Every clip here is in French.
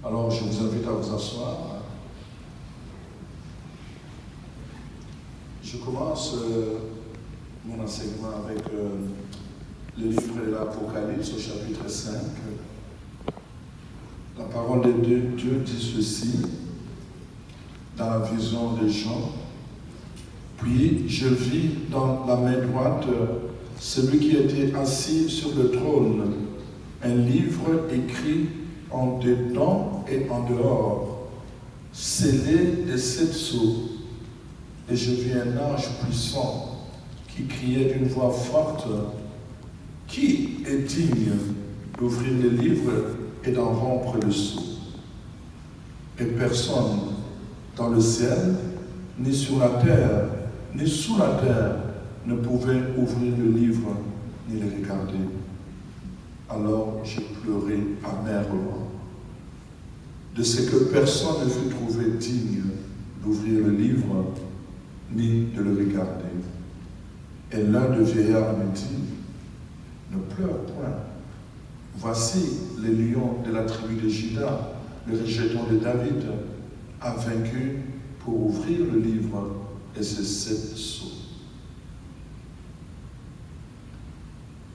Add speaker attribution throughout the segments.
Speaker 1: Alors, je vous invite à vous asseoir. Je commence mon enseignement avec le livre de l'Apocalypse au chapitre 5. La parole de Dieu dit ceci, dans la vision de Jean. Puis je vis dans la main droite celui qui était assis sur le trône, un livre écrit en dedans et en dehors, scellé de 7 sceaux. Et je vis un ange puissant qui criait d'une voix forte, « Qui est digne d'ouvrir le livre et d'en rompre le sceau ?» Et personne dans le ciel, ni sur la terre, ni sous la terre, ne pouvait ouvrir le livre ni le regarder. Alors j'ai pleuré amèrement de ce que personne ne fut trouvé digne d'ouvrir le livre ni de le regarder. Et l'un des vieillards me dit, « Ne pleure point. Voici le lion de la tribu de Juda, le rejeton de David, a vaincu pour ouvrir le livre et ses 7 sceaux. »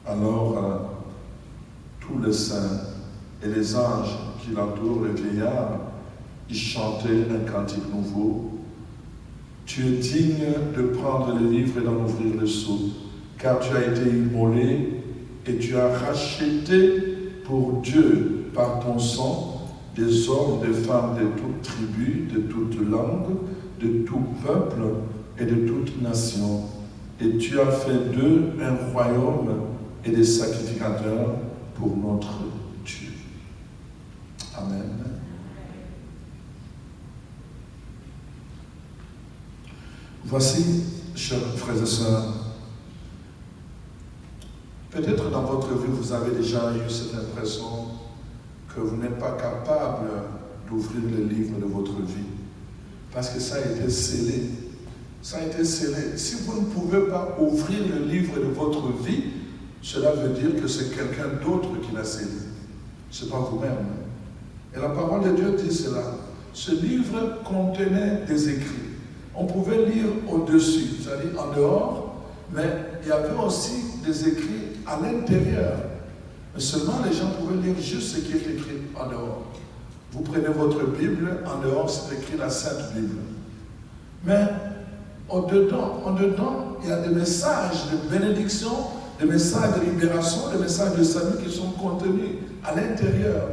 Speaker 1: Alors, tous les saints et les anges qui l'entourent, le vieillard, ils chantaient un cantique nouveau. « Tu es digne de prendre le livre et d'en ouvrir le sceau, car tu as été immolé et tu as racheté pour Dieu par ton sang des hommes, des femmes de toute tribu, de toute langue, de tout peuple et de toute nation. Et tu as fait d'eux un royaume et des sacrificateurs pour notre Dieu. » Amen. Voici, chers frères et sœurs, peut-être dans votre vie, vous avez déjà eu cette impression que vous n'êtes pas capable d'ouvrir le livre de votre vie, parce que ça a été scellé. Ça a été scellé. Si vous ne pouvez pas ouvrir le livre de votre vie, cela veut dire que c'est quelqu'un d'autre qui l'a scellé. Ce n'est pas vous-même. Et la parole de Dieu dit cela. Ce livre contenait des écrits. On pouvait lire au-dessus, c'est-à-dire en dehors, mais il y avait aussi des écrits à l'intérieur. Mais seulement les gens pouvaient lire juste ce qui est écrit en dehors. Vous prenez votre Bible, en dehors c'est écrit la Sainte Bible. Mais au-dedans, il y a des messages de bénédiction, des messages de libération, des messages de salut qui sont contenus à l'intérieur.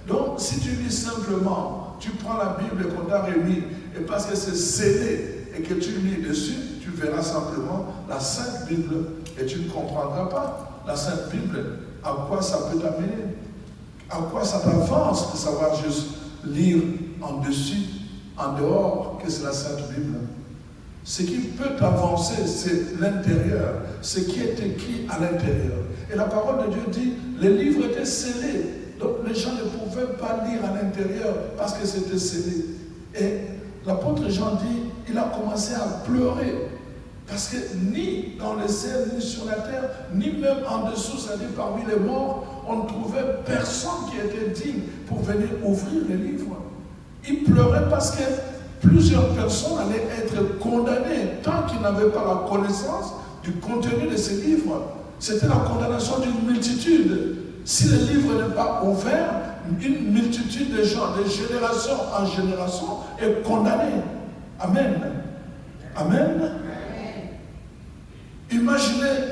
Speaker 1: Donc, si tu lis simplement, tu prends la Bible qu'on t'a remis, et parce que c'est scellé et que tu lis dessus, tu verras simplement la Sainte Bible et tu ne comprendras pas la Sainte Bible, à quoi ça peut t'amener, à quoi ça t'avance de savoir juste lire en dessus, en dehors, que c'est la Sainte Bible. Ce qui peut t'avancer, c'est l'intérieur, ce qui est écrit à l'intérieur. Et la parole de Dieu dit, les livres étaient scellés. Donc les gens ne pouvaient pas lire à l'intérieur parce que c'était scellé. Et l'apôtre Jean dit, il a commencé à pleurer. Parce que ni dans le ciel, ni sur la terre, ni même en dessous, c'est-à-dire parmi les morts, on ne trouvait personne qui était digne pour venir ouvrir les livres. Il pleurait parce que plusieurs personnes allaient être condamnées tant qu'ils n'avaient pas la connaissance du contenu de ces livres. C'était la condamnation d'une multitude. Si le livre n'est pas ouvert, une multitude de gens, de génération en génération, est condamnée. Amen. Amen. Imaginez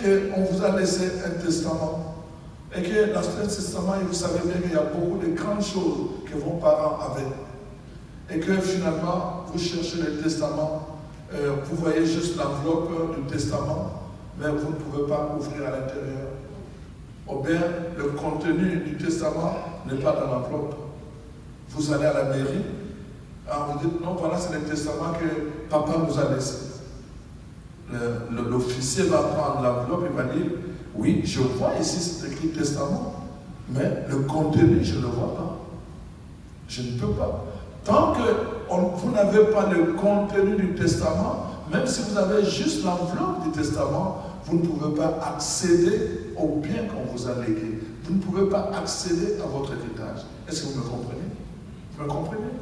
Speaker 1: qu'on vous a laissé un testament et que dans ce testament, vous savez bien qu'il y a beaucoup de grandes choses que vos parents avaient. Et que finalement, vous cherchez le testament, vous voyez juste l'enveloppe du testament, mais vous ne pouvez pas ouvrir à l'intérieur. Ou bien le contenu du testament n'est pas dans l'enveloppe. Vous allez à la mairie, vous dites non, voilà, c'est le testament que papa nous a laissé. L'officier va prendre l'enveloppe et va dire, oui, je vois ici c'est écrit testament, mais le contenu, je ne le vois pas. Je ne peux pas. Tant que vous n'avez pas le contenu du testament, même si vous avez juste l'enveloppe du testament, vous ne pouvez pas accéder au bien qu'on vous a légué. vous ne pouvez pas accéder à votre héritage. Est-ce que vous me comprenez? Vous me comprenez?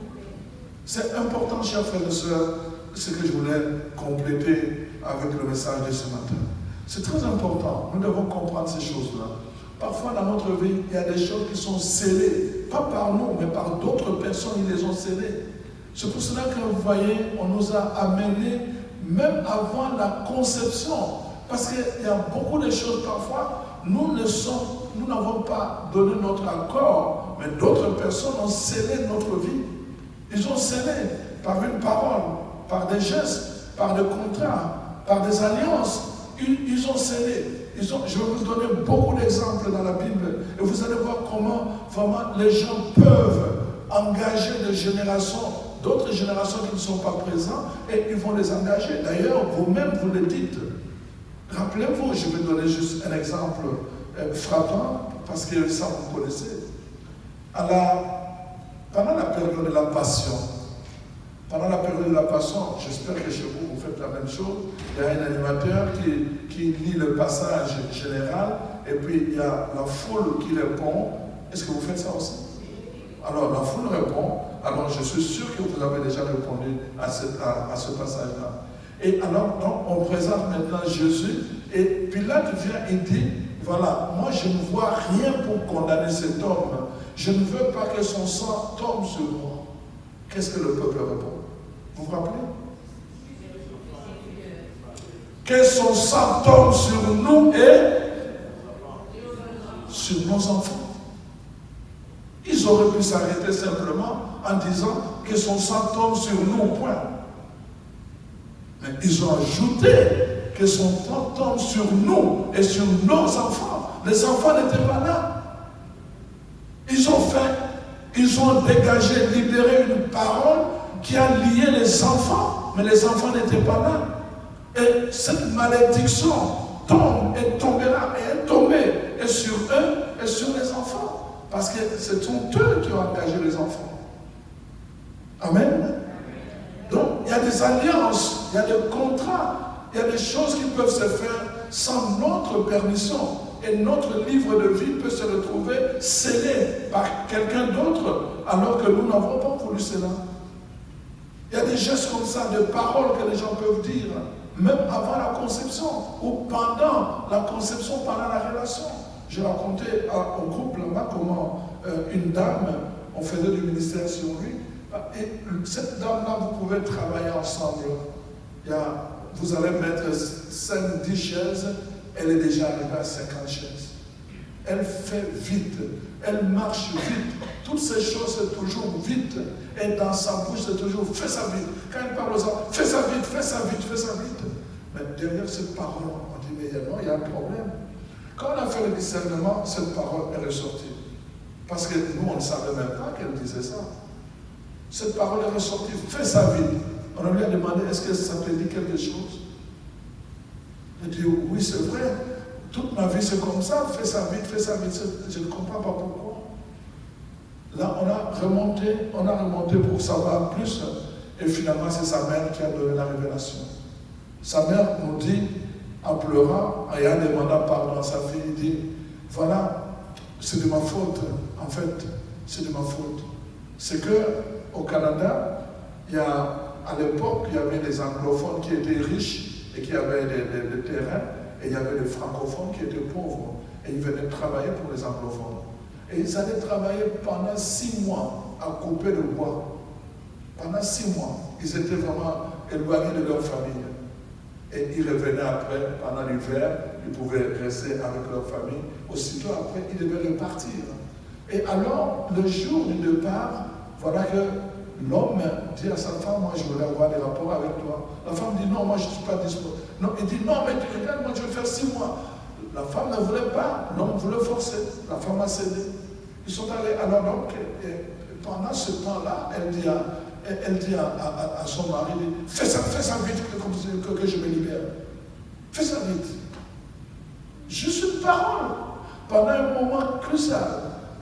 Speaker 1: C'est important, chers frères et sœurs, ce que je voulais compléter avec le message de ce matin. C'est très important. Nous devons comprendre ces choses-là. Parfois, dans notre vie, il y a des choses qui sont scellées, pas par nous, mais par d'autres personnes, ils les ont scellées. C'est pour cela que vous voyez, on nous a amenés même avant la conception. Parce qu'il y a beaucoup de choses parfois, nous n'avons pas donné notre accord, mais d'autres personnes ont scellé notre vie. Ils ont scellé par une parole, par des gestes, par des contrats, par des alliances. Ils ont scellé. Je vais vous donner beaucoup d'exemples dans la Bible et vous allez voir comment vraiment les gens peuvent engager des générations, d'autres générations qui ne sont pas présentes et ils vont les engager. D'ailleurs, vous-même, vous le dites. Rappelez-vous, je vais donner juste un exemple frappant parce que ça vous connaissez. Pendant la période de la Passion, j'espère que chez vous, vous faites la même chose. Il y a un animateur qui lit le passage général et puis il y a la foule qui répond. Est-ce que vous faites ça aussi? Alors, la foule répond. Alors, je suis sûr que vous avez déjà répondu à ce passage-là. Et alors, donc, on présente maintenant Jésus et Pilate vient et dit, voilà, moi je ne vois rien pour condamner cet homme. Je ne veux pas que son sang tombe sur moi. Qu'est-ce que le peuple répond? Vous vous rappelez? Que son sang tombe sur nous et sur nos enfants. Ils auraient pu s'arrêter simplement en disant que son sang tombe sur nous, point. Mais ils ont ajouté que son sang tombe sur nous et sur nos enfants. Les enfants n'étaient pas là. Ils ont dégagé, libéré une parole qui a lié les enfants, mais les enfants n'étaient pas là. Et cette malédiction tombe et tombera et est tombée et sur eux et sur les enfants. Parce que ce sont eux qui ont engagé les enfants. Amen. Donc, il y a des alliances, il y a des contrats, il y a des choses qui peuvent se faire sans notre permission. Et notre livre de vie peut se retrouver scellé par quelqu'un d'autre, alors que nous n'avons pas voulu cela. Il y a des gestes comme ça, des paroles que les gens peuvent dire, même avant la conception, ou pendant la conception, pendant la relation. J'ai raconté au groupe là-bas comment une dame, on faisait du ministère sur lui, et cette dame-là, vous pouvez travailler ensemble. Vous allez mettre 5-10 chaises, elle est déjà arrivée à 50 chaises. Elle fait vite, elle marche vite. Toutes ces choses, c'est toujours vite. Et dans sa bouche, c'est toujours fais ça vite. Quand elle parle aux gens, fais ça vite, fais ça vite, fais ça vite. Mais derrière cette parole, on dit, mais non, il y a un problème. Quand on a fait le discernement, cette parole est ressortie. Parce que nous, on ne savait même pas qu'elle disait ça. Cette parole est ressortie, fais ça vite. On lui a demandé, est-ce que ça te dit quelque chose? Elle dit, oui, c'est vrai. Toute ma vie, c'est comme ça. Fais ça vite, fais ça vite. Je ne comprends pas pourquoi. Là, on a remonté pour savoir plus. Et finalement, c'est sa mère qui a donné la révélation. Sa mère nous dit, en pleurant, et en demandant pardon à sa fille, il dit, voilà, c'est de ma faute. En fait, c'est de ma faute. C'est qu'au Canada, à l'époque, il y avait des anglophones qui étaient riches et qui avaient des terrains, et il y avait des francophones qui étaient pauvres, et ils venaient travailler pour les anglophones. Et ils allaient travailler pendant 6 mois à couper le bois. Pendant 6 mois, ils étaient vraiment éloignés de leur famille. Et ils revenaient après, pendant l'hiver, ils pouvaient rester avec leur famille. Aussitôt après, ils devaient repartir. Et alors, le jour du départ, voilà que l'homme dit à sa femme, moi je voulais avoir des rapports avec toi. La femme dit, non, moi je ne suis pas disponible. Non, il dit, non, mais tu regardes, moi je vais faire 6 mois. La femme ne voulait pas, l'homme voulait forcer. La femme a cédé. Ils sont allés, alors donc, pendant ce temps-là, elle dit à son mari, fais ça vite que je me libère. Fais ça vite. Juste une parole, pendant un moment crucial.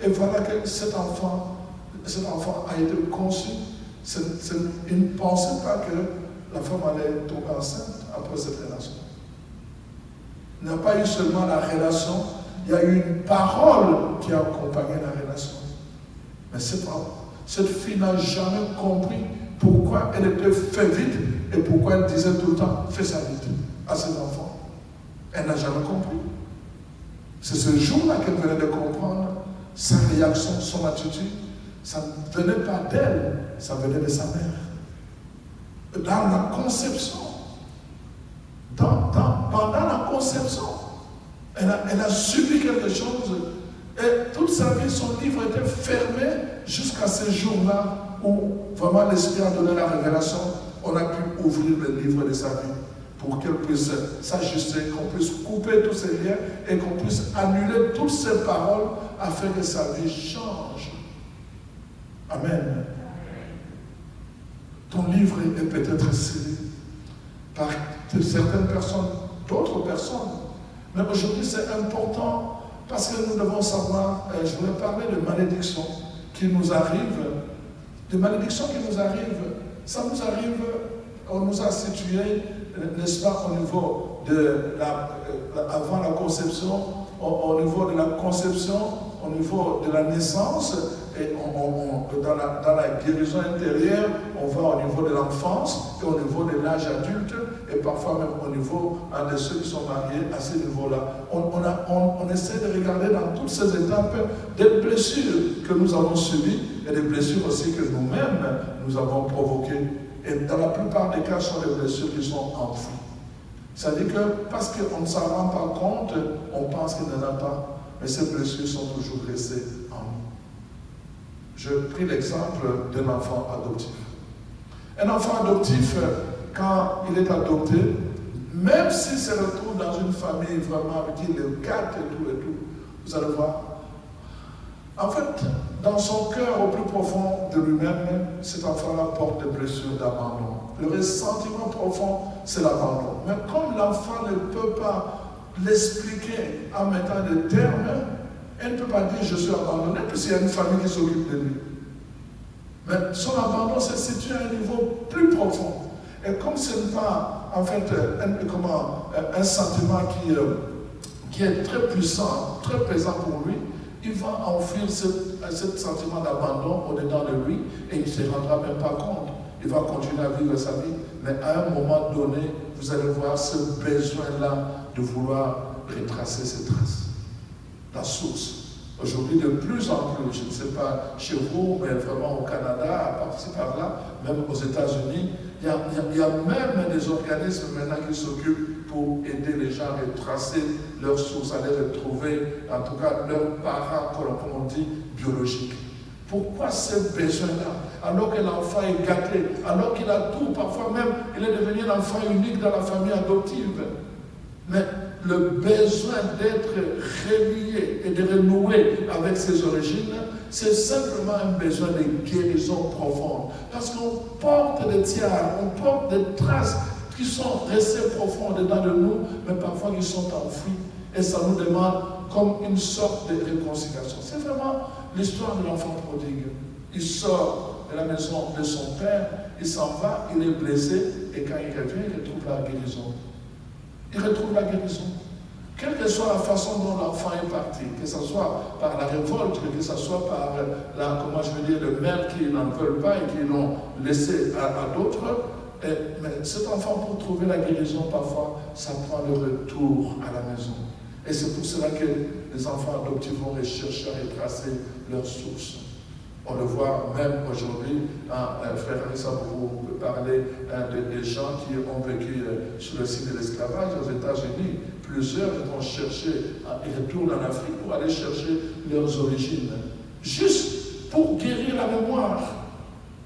Speaker 1: Et voilà que cet enfant a été conçu. Il ne pensait pas que la femme allait tomber enceinte après cette relation. Il n'y a pas eu seulement la relation, il y a eu une parole qui a accompagné la relation. Mais cette fille n'a jamais compris pourquoi elle était fait vite et pourquoi elle disait tout le temps fais ça vite à ses enfants. Elle n'a jamais compris. C'est ce jour-là qu'elle venait de comprendre sa réaction, son attitude. Ça ne venait pas d'elle, ça venait de sa mère. Dans la conception, pendant la conception, elle a subi quelque chose et toute sa vie, son livre était fermé jusqu'à ce jour-là où vraiment l'Esprit a donné la révélation. On a pu ouvrir le livre de sa vie pour qu'elle puisse s'ajuster, qu'on puisse couper tous ces liens et qu'on puisse annuler toutes ces paroles afin que sa vie change. Amen. Ton livre est peut-être scellé par certaines personnes, d'autres personnes. Mais aujourd'hui, c'est important parce que nous devons savoir, je voulais parler de malédictions qui nous arrivent. Des malédictions qui nous arrivent, ça nous arrive, on nous a situés, n'est-ce pas, au niveau de avant la conception, au niveau de la conception, au niveau de la naissance, et dans la guérison intérieure, on va au niveau de l'enfance et au niveau de l'âge adulte, et parfois même au niveau de ceux qui sont mariés à ce niveau-là. On essaie de regarder dans toutes ces étapes des blessures que nous avons subies et des blessures aussi que nous-mêmes nous avons provoquées. Et dans la plupart des cas, ce sont des blessures qui sont enfouies. C'est-à-dire que parce qu'on ne s'en rend pas compte, on pense qu'il n'y en a pas, mais ces blessures sont toujours restées en nous. Je pris l'exemple d'un enfant adoptif. Un enfant adoptif, quand il est adopté, même s'il se retrouve dans une famille vraiment avec qui il est gâte et tout, vous allez voir, en fait, dans son cœur au plus profond de lui-même, cet enfant-là porte des blessures d'abandon. Le ressentiment profond, c'est l'abandon. Mais comme l'enfant ne peut pas l'expliquer en mettant des termes, elle ne peut pas dire je suis abandonné, puisqu'il y a une famille qui s'occupe de lui. Mais son abandon se situe à un niveau plus profond. Et comme ce n'est pas, en fait, un sentiment qui est très puissant, très pesant pour lui, il va enfuir ce sentiment d'abandon au-dedans de lui et il ne se rendra même pas compte. Il va continuer à vivre sa vie, mais à un moment donné, vous allez voir ce besoin-là de vouloir retracer ses traces. La source. Aujourd'hui, de plus en plus, je ne sais pas chez vous, mais vraiment au Canada, par-ci par-là, même aux États-Unis, il y a même des organismes maintenant qui s'occupent pour aider les gens à retracer leurs sources, à les retrouver, en tout cas leurs parents, comme on dit, biologiques. Pourquoi ce besoin-là? Alors que l'enfant est gâté, alors qu'il a tout, parfois même, il est devenu un enfant unique dans la famille adoptive. Mais le besoin d'être relié et de renouer avec ses origines, c'est simplement un besoin de guérison profonde. Parce qu'on porte des tiares, on porte des traces qui sont restées profondes dedans de nous, mais parfois qui sont enfouies. Et ça nous demande comme une sorte de réconciliation. C'est vraiment l'histoire de l'enfant prodigue. Il sort de la maison de son père, il s'en va, il est blessé, et quand il revient, il retrouve la guérison. Il retrouve la guérison. Quelle que soit la façon dont l'enfant est parti, que ce soit par la révolte, que ce soit par le maire qui n'en veulent pas et qui l'ont laissé à d'autres, mais cet enfant, pour trouver la guérison, parfois, ça prend le retour à la maison. Et c'est pour cela que les enfants adoptifs vont rechercher à retracer leurs sources. On le voit même aujourd'hui, frère Anissa, vous parlez des gens qui ont vécu sur le site de l'esclavage aux États-Unis. Plusieurs vont chercher, ils retournent en Afrique pour aller chercher leurs origines. Juste pour guérir la mémoire.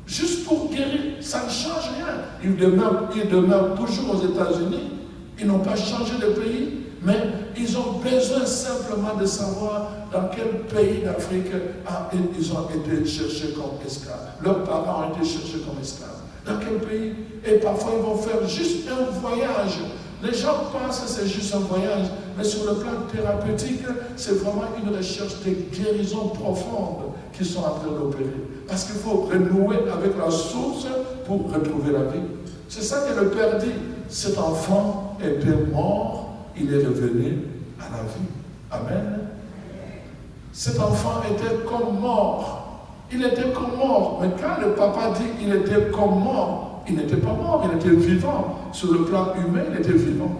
Speaker 1: Juste pour guérir, ça ne change rien. Ils demeurent toujours aux États-Unis. Ils n'ont pas changé de pays. Mais ils ont besoin simplement de savoir dans quel pays d'Afrique ils ont été cherchés comme esclaves. Leurs parents ont été cherchés comme esclaves. Dans quel pays? Et parfois ils vont faire juste un voyage. Les gens pensent que c'est juste un voyage, mais sur le plan thérapeutique, c'est vraiment une recherche de guérison profonde qu'ils sont en train d'opérer. Parce qu'il faut renouer avec la source pour retrouver la vie. C'est ça que le Père dit. Cet enfant était mort, il est revenu à la vie. Amen. cet enfant était comme mort. Il était comme mort. Mais quand le papa dit qu'il était comme mort, il n'était pas mort, il était vivant. Sur le plan humain, il était vivant.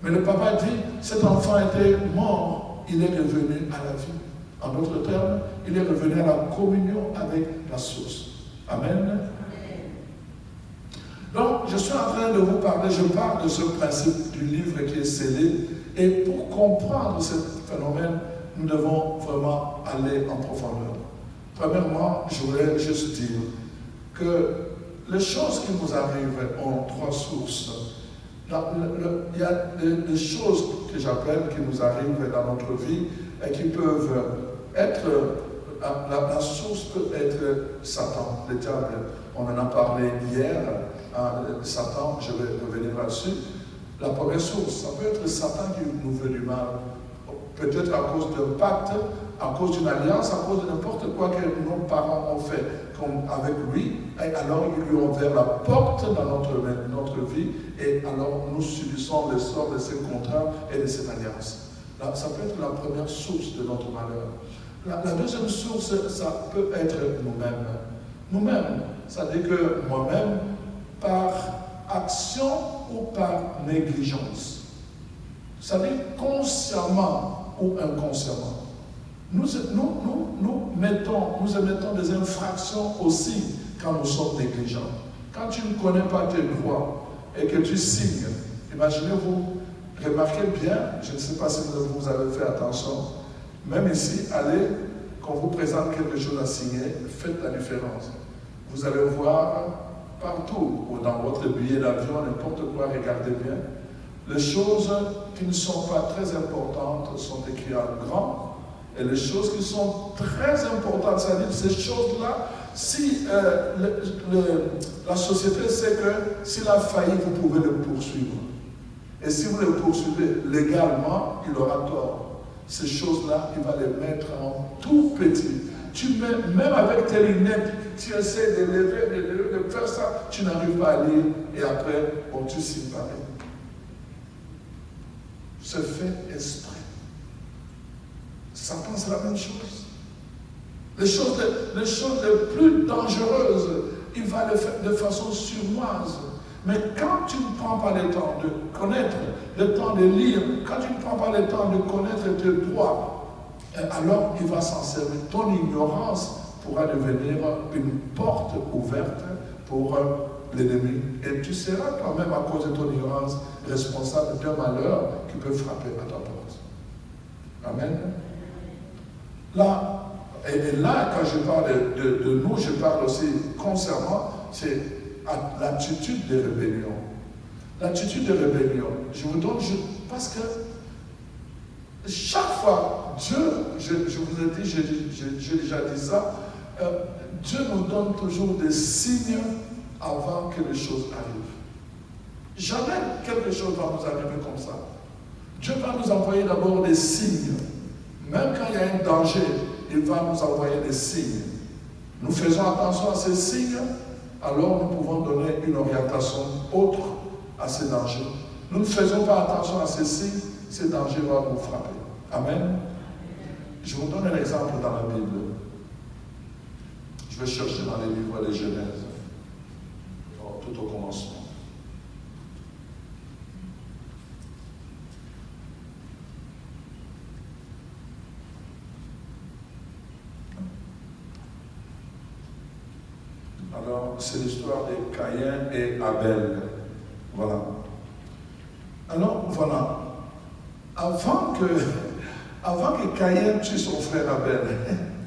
Speaker 1: Mais le papa dit, cet enfant était mort, il est revenu à la vie. En d'autres termes, il est revenu à la communion avec la source. Amen. Donc, je suis en train de vous parler, je parle de ce principe du livre qui est scellé. Et pour comprendre ce phénomène, nous devons vraiment aller en profondeur. Premièrement, je voulais juste dire que les choses qui nous arrivent ont trois sources. Il y a des choses que j'appelle qui nous arrivent dans notre vie et qui peuvent être, la source peut être Satan, le diable. On en a parlé hier, Satan, je vais revenir là-dessus. La première source, ça peut être Satan qui nous veut du mal. Peut-être à cause d'un pacte, à cause d'une alliance, à cause de n'importe quoi que nos parents ont fait comme avec lui, et alors ils lui ont ouvert la porte dans notre vie, et alors nous subissons le sort de ces contrats et de cette alliance. Là, ça peut être la première source de notre malheur. La deuxième source, ça peut être nous-mêmes. Nous-mêmes, c'est-à-dire que moi-même, par action ou par négligence, c'est-à-dire consciemment ou inconsciemment, nous émettons des infractions aussi quand nous sommes négligents. Quand tu ne connais pas tes droits et que tu signes, imaginez-vous, remarquez bien, je ne sais pas si vous avez fait attention, même ici, allez, quand vous présente quelque chose à signer, faites la différence. Vous allez voir partout, ou dans votre billet d'avion, n'importe quoi, regardez bien, les choses qui ne sont pas très importantes sont écrites en grand, et les choses qui sont très importantes, c'est-à-dire ces choses-là, si la société sait que s'il a failli, vous pouvez le poursuivre. Et si vous le poursuivez légalement, il aura tort. Ces choses-là, il va les mettre en tout petit. Tu mets, même avec tes lunettes, tu essaies de lever, de faire ça, tu n'arrives pas à lire, et après, bon, tu signes pareil. C'est fait exprès. Satan, c'est la même chose. Les choses les plus dangereuses, il va les faire de façon surnoise. Mais quand tu ne prends pas le temps de connaître, le temps de lire, quand tu ne prends pas le temps de connaître tes droits, alors il va s'en servir. Ton ignorance pourra devenir une porte ouverte pour l'ennemi. Et tu seras toi-même, à cause de ton ignorance, responsable d'un malheur qui peut frapper à ta porte. Amen. Là, et là, quand je parle de nous, je parle aussi concernant, c'est l'attitude de rébellion. L'attitude de rébellion. Je vous donne, parce que chaque fois, Dieu, je vous ai dit, j'ai déjà dit ça, Dieu nous donne toujours des signes avant que les choses arrivent. Jamais quelque chose va nous arriver comme ça. Dieu va nous envoyer d'abord des signes. Même quand il y a un danger, il va nous envoyer des signes. Nous faisons attention à ces signes, alors nous pouvons donner une orientation autre à ces dangers. Nous ne faisons pas attention à ces signes, ces dangers vont nous frapper. Amen. Je vous donne un exemple dans la Bible. Je vais chercher dans les livres de Genèse, tout au commencement. Alors, c'est l'histoire de Caïn et Abel. Voilà. Alors, voilà. Avant que Caïn tue son frère Abel,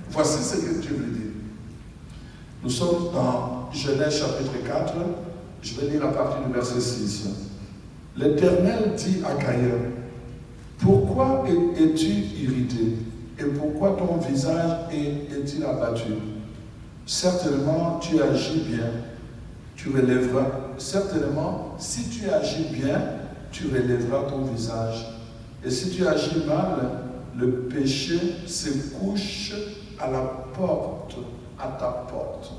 Speaker 1: voici ce que Dieu lui dit. Nous sommes dans Genèse chapitre 4, je vais lire à partir du verset 6. L'Éternel dit à Caïn, pourquoi es-tu irrité et pourquoi ton visage est-il abattu? Certainement, tu agis bien, tu relèveras. Certainement, si tu agis bien, tu relèveras ton visage. Et si tu agis mal, le péché se couche à la porte, à ta porte.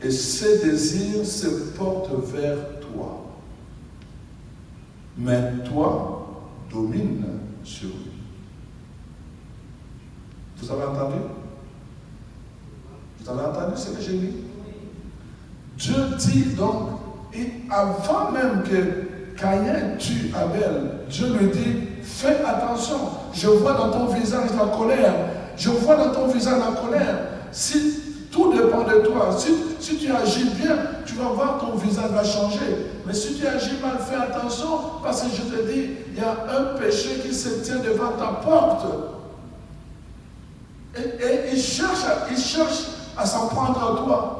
Speaker 1: Et ses désirs se portent vers toi. Mais toi, domine sur lui. Vous avez entendu? Vous avez entendu ce que j'ai dit? Dieu dit donc, et avant même que Caïn tue Abel, Dieu lui dit, fais attention, je vois dans ton visage la colère, je vois dans ton visage la colère. Si tout dépend de toi, si tu agis bien, tu vas voir ton visage va changer. Mais si tu agis mal, fais attention, parce que je te dis, il y a un péché qui se tient devant ta porte. Et il cherche à s'en prendre à toi.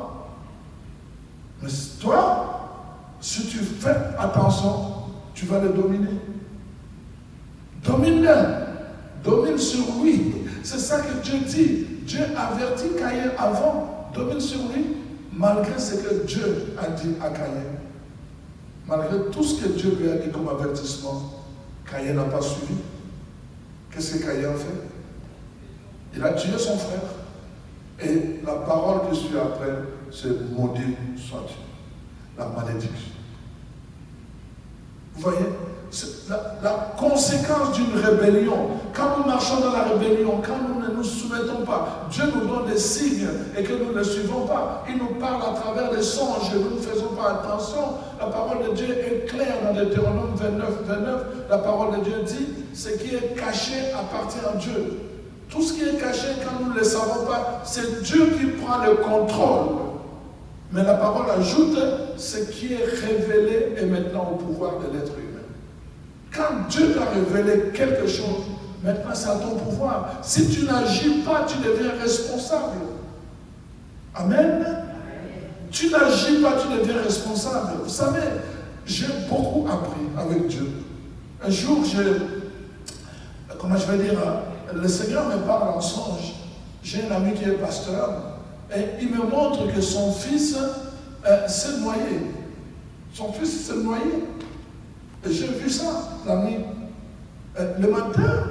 Speaker 1: Mais toi, si tu fais attention, tu vas le dominer. Domine-le. Domine sur lui. C'est ça que Dieu dit. Dieu avertit Caïn avant. Domine sur lui, malgré ce que Dieu a dit à Caïn. Malgré tout ce que Dieu lui a dit comme avertissement, Caïn n'a pas suivi. Qu'est-ce que Caïn a fait? Il a tué son frère. Et la parole qui suit après, c'est maudit sois-tu. La malédiction. Vous voyez, la conséquence d'une rébellion, quand nous marchons dans la rébellion, quand nous ne nous soumettons pas, Dieu nous donne des signes et que nous ne suivons pas. Il nous parle à travers des songes et nous ne faisons pas attention. La parole de Dieu est claire dans Deutéronome 29. La parole de Dieu dit, ce qui est caché appartient à Dieu. Tout ce qui est caché, quand nous ne le savons pas, c'est Dieu qui prend le contrôle. Mais la parole ajoute, ce qui est révélé est maintenant au pouvoir de l'être humain. Quand Dieu t'a révélé quelque chose, maintenant c'est à ton pouvoir. Si tu n'agis pas, tu deviens responsable. Amen. Tu n'agis pas, tu deviens responsable. Vous savez, j'ai beaucoup appris avec Dieu. Un jour, le Seigneur me parle en songe. J'ai un ami qui est pasteur et il me montre que son fils s'est noyé. Son fils s'est noyé. Et j'ai vu ça la nuit. Le matin,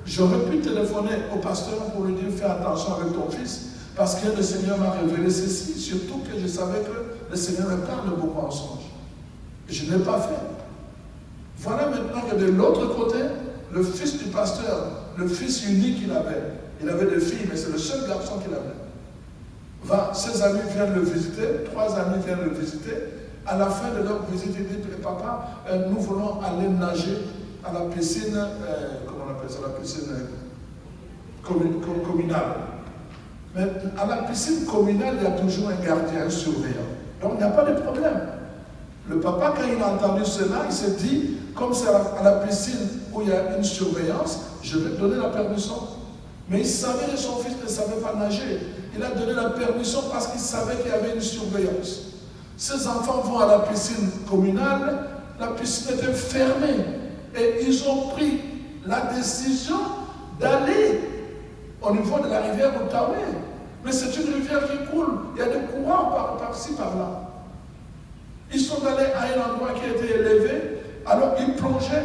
Speaker 1: j'aurais pu téléphoner au pasteur pour lui dire fais attention avec ton fils parce que le Seigneur m'a révélé ceci, surtout que je savais que le Seigneur me parle beaucoup en songe. Et je ne l'ai pas fait. Voilà maintenant que de l'autre côté, le fils du pasteur, le fils unique qu'il avait, il avait des filles, mais c'est le seul garçon qu'il avait. Ses amis viennent le visiter, 3 amis viennent le visiter. À la fin de leur visite, il dit, papa, nous voulons aller nager à la piscine, comment on appelle ça, la piscine communale. Mais à la piscine communale, il y a toujours un gardien, un surveillant. Donc il n'y a pas de problème. Le papa, quand il a entendu cela, il s'est dit, comme c'est à la piscine où il y a une surveillance, je vais donner la permission. Mais il savait que son fils ne savait pas nager. Il a donné la permission parce qu'il savait qu'il y avait une surveillance. Ces enfants vont à la piscine communale, la piscine était fermée. Et ils ont pris la décision d'aller au niveau de la rivière Outaouais. Mais c'est une rivière qui coule. Il y a des courants par-ci, par-là. Ils sont allés à un endroit qui était élevé. Alors ils plongeaient.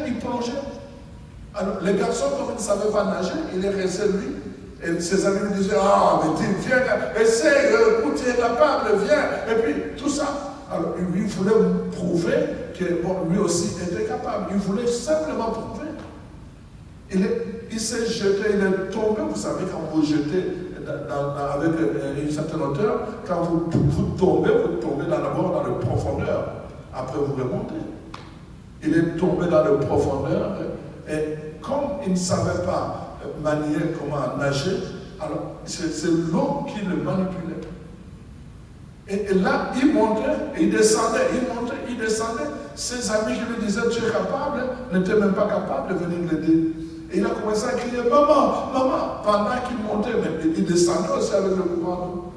Speaker 1: Alors les garçons, comme ils ne savaient pas nager, il est resté lui. Et ses amis lui disaient, ah, mais viens, essaye, écoute, tu es capable, viens. Et puis tout ça. Alors lui, il voulait prouver que lui aussi était capable. Il voulait simplement prouver. Il s'est jeté, il est tombé. Vous savez, quand vous jetez avec une certaine hauteur, quand vous tombez d'abord dans la profondeur. Après, vous remontez. Il est tombé dans la profondeur. Et comme il ne savait pas manier comment nager, alors c'est l'eau qui le manipulait. Et là, il montait, il descendait, il descendait. Ses amis qui lui disaient, tu es capable, n'étaient même pas capables de venir l'aider. Et il a commencé à crier, maman, maman, pendant qu'il montait, mais il descendait aussi avec le courant d'eau.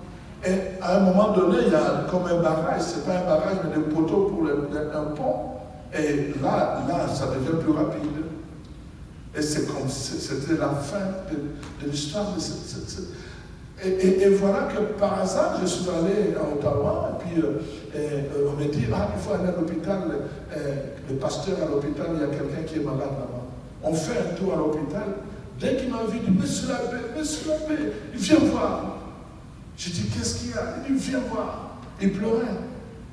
Speaker 1: Et à un moment donné, il y a comme un barrage, ce n'est pas un barrage, mais des poteaux pour un pont. Et là, ça devient plus rapide. Et c'est comme si c'était la fin de l'histoire de cette. Et voilà que par hasard, je suis allé à Ottawa, et puis on me dit, il faut aller à l'hôpital, le pasteur à l'hôpital, il y a quelqu'un qui est malade là-bas. On fait un tour à l'hôpital. Dès qu'il m'a vu, il dit, Monsieur l'abbé, il vient voir. Je dis, qu'est-ce qu'il y a? Il dit, viens voir. Il pleurait.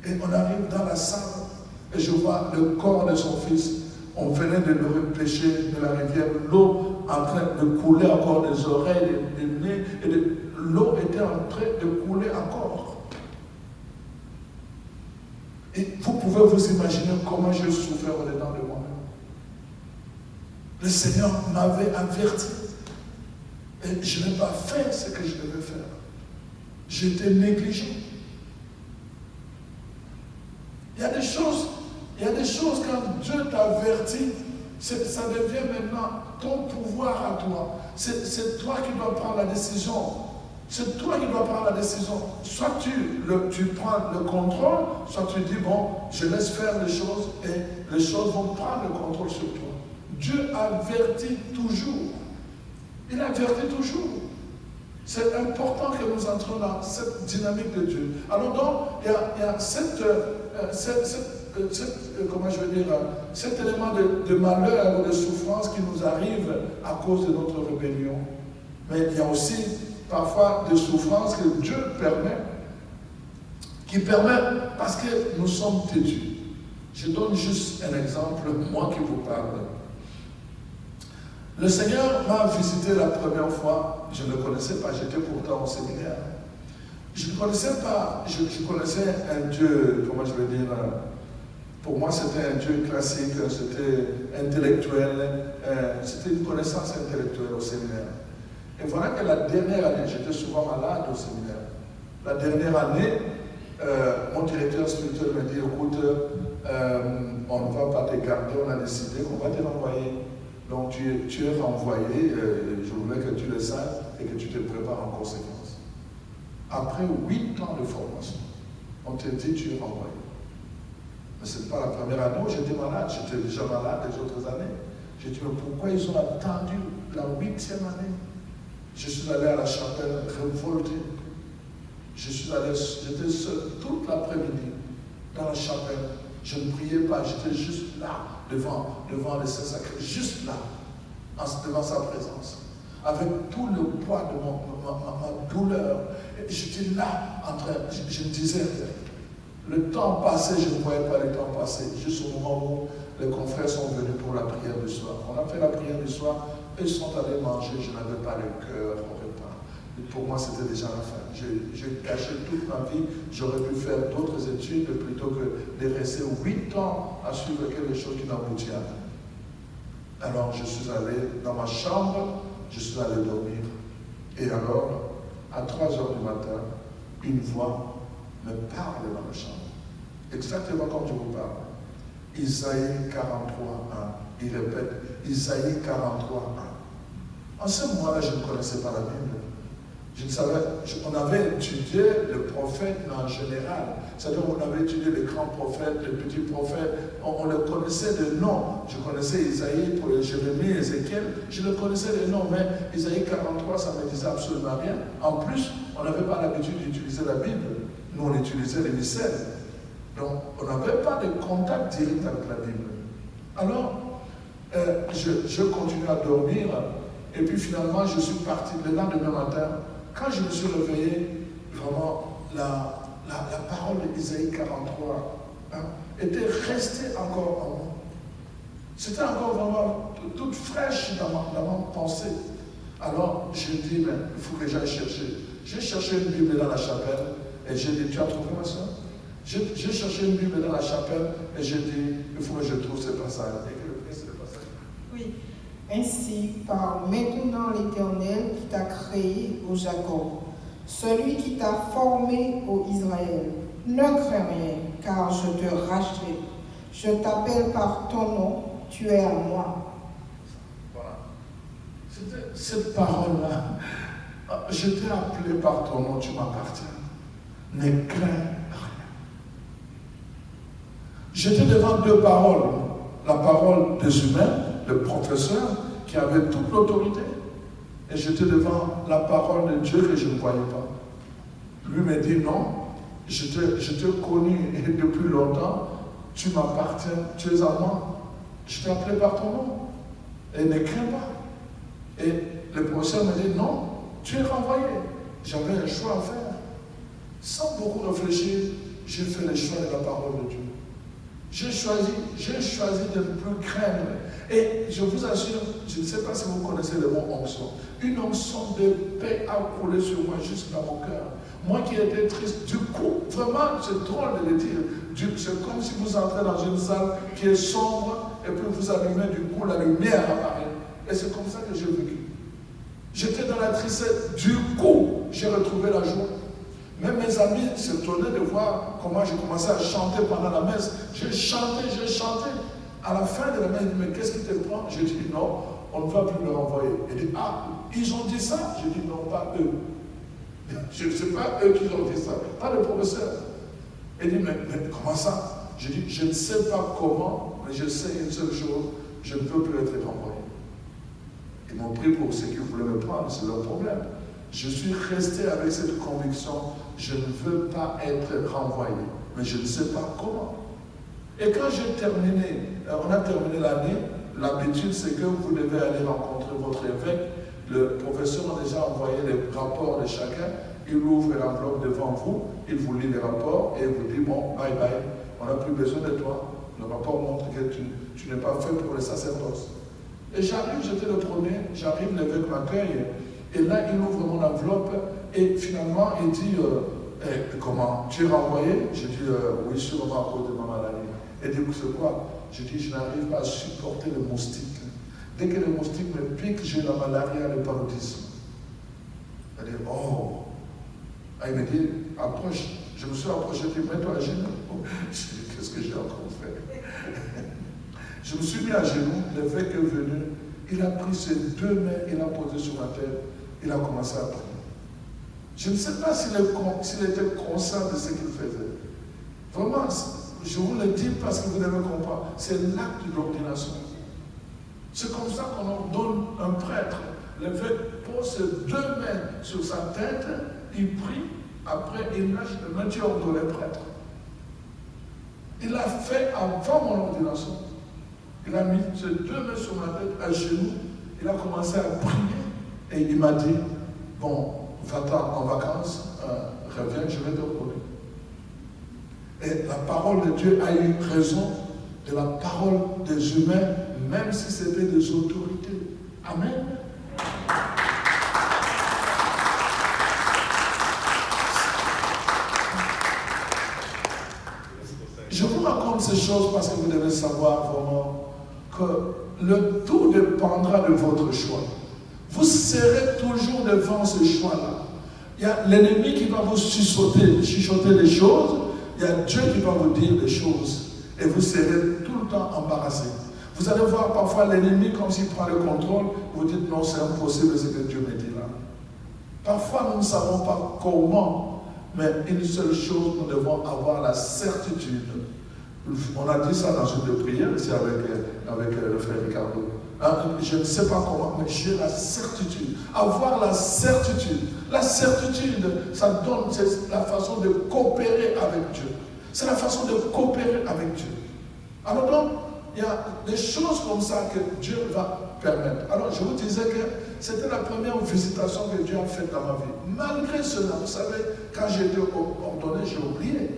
Speaker 1: Et on arrive dans la salle, et je vois le corps de son fils. On venait de le repêcher de la rivière. L'eau en train de couler encore des oreilles, des nez, et l'eau était en train de couler encore. Et vous pouvez vous imaginer comment je souffrais au-dedans de moi-même. Le Seigneur m'avait averti. Et je n'ai pas fait ce que je devais faire. J'étais négligent. Il y a des choses quand Dieu t'avertit, ça devient maintenant ton pouvoir à toi. C'est toi qui dois prendre la décision. C'est toi qui dois prendre la décision. Soit tu prends le contrôle, soit tu dis, bon, je laisse faire les choses et les choses vont prendre le contrôle sur toi. Dieu avertit toujours. Il avertit toujours. C'est important que nous entrions dans cette dynamique de Dieu. Alors donc, il y a cet élément de malheur ou de souffrance qui nous arrive à cause de notre rébellion. Mais il y a aussi parfois des souffrances que Dieu permet, qui permet parce que nous sommes têtus. Je donne juste un exemple, moi qui vous parle. Le Seigneur m'a visité la première fois, je ne le connaissais pas, j'étais pourtant au séminaire. Je ne connaissais pas, je connaissais un Dieu, comment je vais dire, pour moi c'était un Dieu classique, c'était intellectuel, c'était une connaissance intellectuelle au séminaire. Et voilà que la dernière année, j'étais souvent malade au séminaire. La dernière année, mon directeur spirituel me dit, écoute, on ne va pas te garder, on a décidé qu'on va te renvoyer. Donc tu es renvoyé, je voulais que tu le saches et que tu te prépares en conséquence. Après 8 ans de formation, on te dit tu es renvoyé. Mais ce n'est pas la première année où j'étais malade, j'étais déjà malade les autres années. J'ai dit, mais pourquoi ils ont attendu la 8e année? Je suis allé à la chapelle révolté. J'étais seul toute l'après-midi dans la chapelle. Je ne priais pas, j'étais juste là, devant le Saint-Sacré, juste là, devant sa présence. Avec tout le poids de ma douleur. J'étais là, en train, je me disais, le temps passé, je ne voyais pas le temps passer. Juste au moment où les confrères sont venus pour la prière du soir. On a fait la prière du soir, et ils sont allés manger, je n'avais pas le cœur au repas. Et pour moi, c'était déjà la fin. J'ai caché toute ma vie, j'aurais pu faire d'autres études plutôt que de rester 8 ans à suivre quelque chose qui n'aboutit à rien. Alors, je suis allé dans ma chambre, je suis allé dormir. Et alors, à 3 heures du matin, une voix me parle dans la chambre. Exactement comme je vous parle. Isaïe 43, 1. Il répète, Isaïe 43, 1. En ce moment-là, je ne connaissais pas la Bible. Je ne savais, on avait étudié le prophète en général. C'est-à-dire on avait étudié les grands prophètes, les petits prophètes. On le connaissait de nom. Je connaissais Isaïe, pour Jérémie, Ézéchiel. Je le connaissais de nom, mais Isaïe 43, ça ne me disait absolument rien. En plus, on n'avait pas l'habitude d'utiliser la Bible. Nous, on utilisait les missels. Donc, on n'avait pas de contact direct avec la Bible. Alors, je continue à dormir. Et puis finalement, je suis parti le lendemain matin. Quand je me suis réveillé, vraiment, la parole d'Isaïe 43 était restée encore en moi. C'était encore vraiment toute fraîche dans ma pensée. Alors, je dis, mais il faut que j'aille chercher. J'ai cherché une Bible dans la chapelle et j'ai dit, tu as trouvé ma soeur? J'ai cherché une Bible dans la chapelle et j'ai dit, il faut que je trouve ce passage. Et que le passage.
Speaker 2: Oui. Ainsi parle maintenant l'Éternel qui t'a créé, ô Jacob, celui qui t'a formé, ô Israël. Ne crains rien, car je te racheterai. Je t'appelle par ton nom, tu es à moi.
Speaker 1: Voilà. C'était cette parole-là. Je t'ai appelé par ton nom, tu m'appartiens. Ne crains rien. J'étais devant 2 paroles. La parole des humains, le professeur, qui avait toute l'autorité. Et j'étais devant la parole de Dieu que je ne voyais pas. Lui me dit, non, je te connu depuis longtemps, tu m'appartiens, tu es à moi. Je t'ai appelé par ton nom. Et ne crains pas. Et le professeur me dit, non, tu es renvoyé. J'avais un choix à faire. Sans beaucoup réfléchir, j'ai fait le choix de la parole de Dieu. J'ai choisi de ne plus craindre. Et je vous assure, je ne sais pas si vous connaissez le mot onction. Une onction de paix a coulé sur moi jusque dans mon cœur. Moi qui étais triste, du coup, vraiment, c'est drôle de le dire. C'est comme si vous entrez dans une salle qui est sombre et puis vous allumez, du coup, la lumière apparaît. Et c'est comme ça que j'ai vécu. J'étais dans la tristesse, du coup, j'ai retrouvé la joie. Même mes amis s'étonnaient de voir comment j'ai commencé à chanter pendant la messe. J'ai chanté. À la fin de la messe, il dit, mais qu'est-ce qui te prend? J'ai dit, non, on ne va plus le renvoyer. Il dit, ah, ils ont dit ça? J'ai dit, non, pas eux. Je ne sais pas eux qui ont dit ça, pas le professeur. Il dit, mais comment ça? J'ai dit, je ne sais pas comment, mais je sais une seule chose, je ne peux plus être renvoyé. Ils m'ont pris pour ceux qui voulaient me prendre, c'est leur problème. Je suis resté avec cette conviction, je ne veux pas être renvoyé, mais je ne sais pas comment. Et quand j'ai terminé, on a terminé l'année, l'habitude c'est que vous devez aller rencontrer votre évêque. Le professeur a déjà envoyé les rapports de chacun, il ouvre l'enveloppe devant vous, il vous lit les rapports et il vous dit, bon, bye bye, on n'a plus besoin de toi. Le rapport montre que tu n'es pas fait pour le sacerdoce. Et j'arrive, j'étais le premier, j'arrive, l'évêque m'accueille, et là il ouvre mon enveloppe, et finalement il dit, comment, tu es renvoyé? Je dis, oui, sûrement à cause de ma maladie. Et dit, c'est quoi? Je dis, je n'arrive pas à supporter le moustique. Dès que le moustique me pique, j'ai la malaria, le paludisme. Elle dit, oh. Il me dit, approche. Je me suis approché, je dis, mets-toi à genoux. Je dis, qu'est-ce que j'ai encore fait? Je me suis mis à genoux, l'évêque est venu, il a pris ses deux mains, il a posé sur ma tête, il a commencé à prier. Je ne sais pas s'il était conscient de ce qu'il faisait. Vraiment, je vous le dis parce que vous devez comprendre, c'est l'acte de l'ordination. C'est comme ça qu'on ordonne un prêtre. L'évêque pose ses deux mains sur sa tête, il prie, après il lâche le main, tu ordonnes le prêtre. Il l'a fait avant mon ordination. Il a mis ses deux mains sur ma tête, à genoux, il a commencé à prier et il m'a dit, bon, va-t'en en vacances, reviens, je vais te ordonner. Et la parole de Dieu a eu raison de la parole des humains, même si c'était des autorités. Amen. Je vous raconte ces choses parce que vous devez savoir vraiment que le tout dépendra de votre choix. Vous serez toujours devant ce choix-là. Il y a l'ennemi qui va vous chuchoter des choses. Il y a Dieu qui va vous dire des choses. Et vous serez tout le temps embarrassé. Vous allez voir parfois l'ennemi comme s'il prend le contrôle. Vous dites non, c'est impossible ce que Dieu me dit là. Parfois nous ne savons pas comment. Mais une seule chose, nous devons avoir la certitude. On a dit ça dans une prière ici avec le frère Ricardo. Je ne sais pas comment, mais j'ai la certitude. Avoir la certitude. La certitude, ça donne, c'est la façon de coopérer avec Dieu. C'est la façon de coopérer avec Dieu. Alors donc, il y a des choses comme ça que Dieu va permettre. Alors je vous disais que c'était la première visitation que Dieu a faite dans ma vie. Malgré cela, vous savez, quand j'ai été ordonné, j'ai oublié.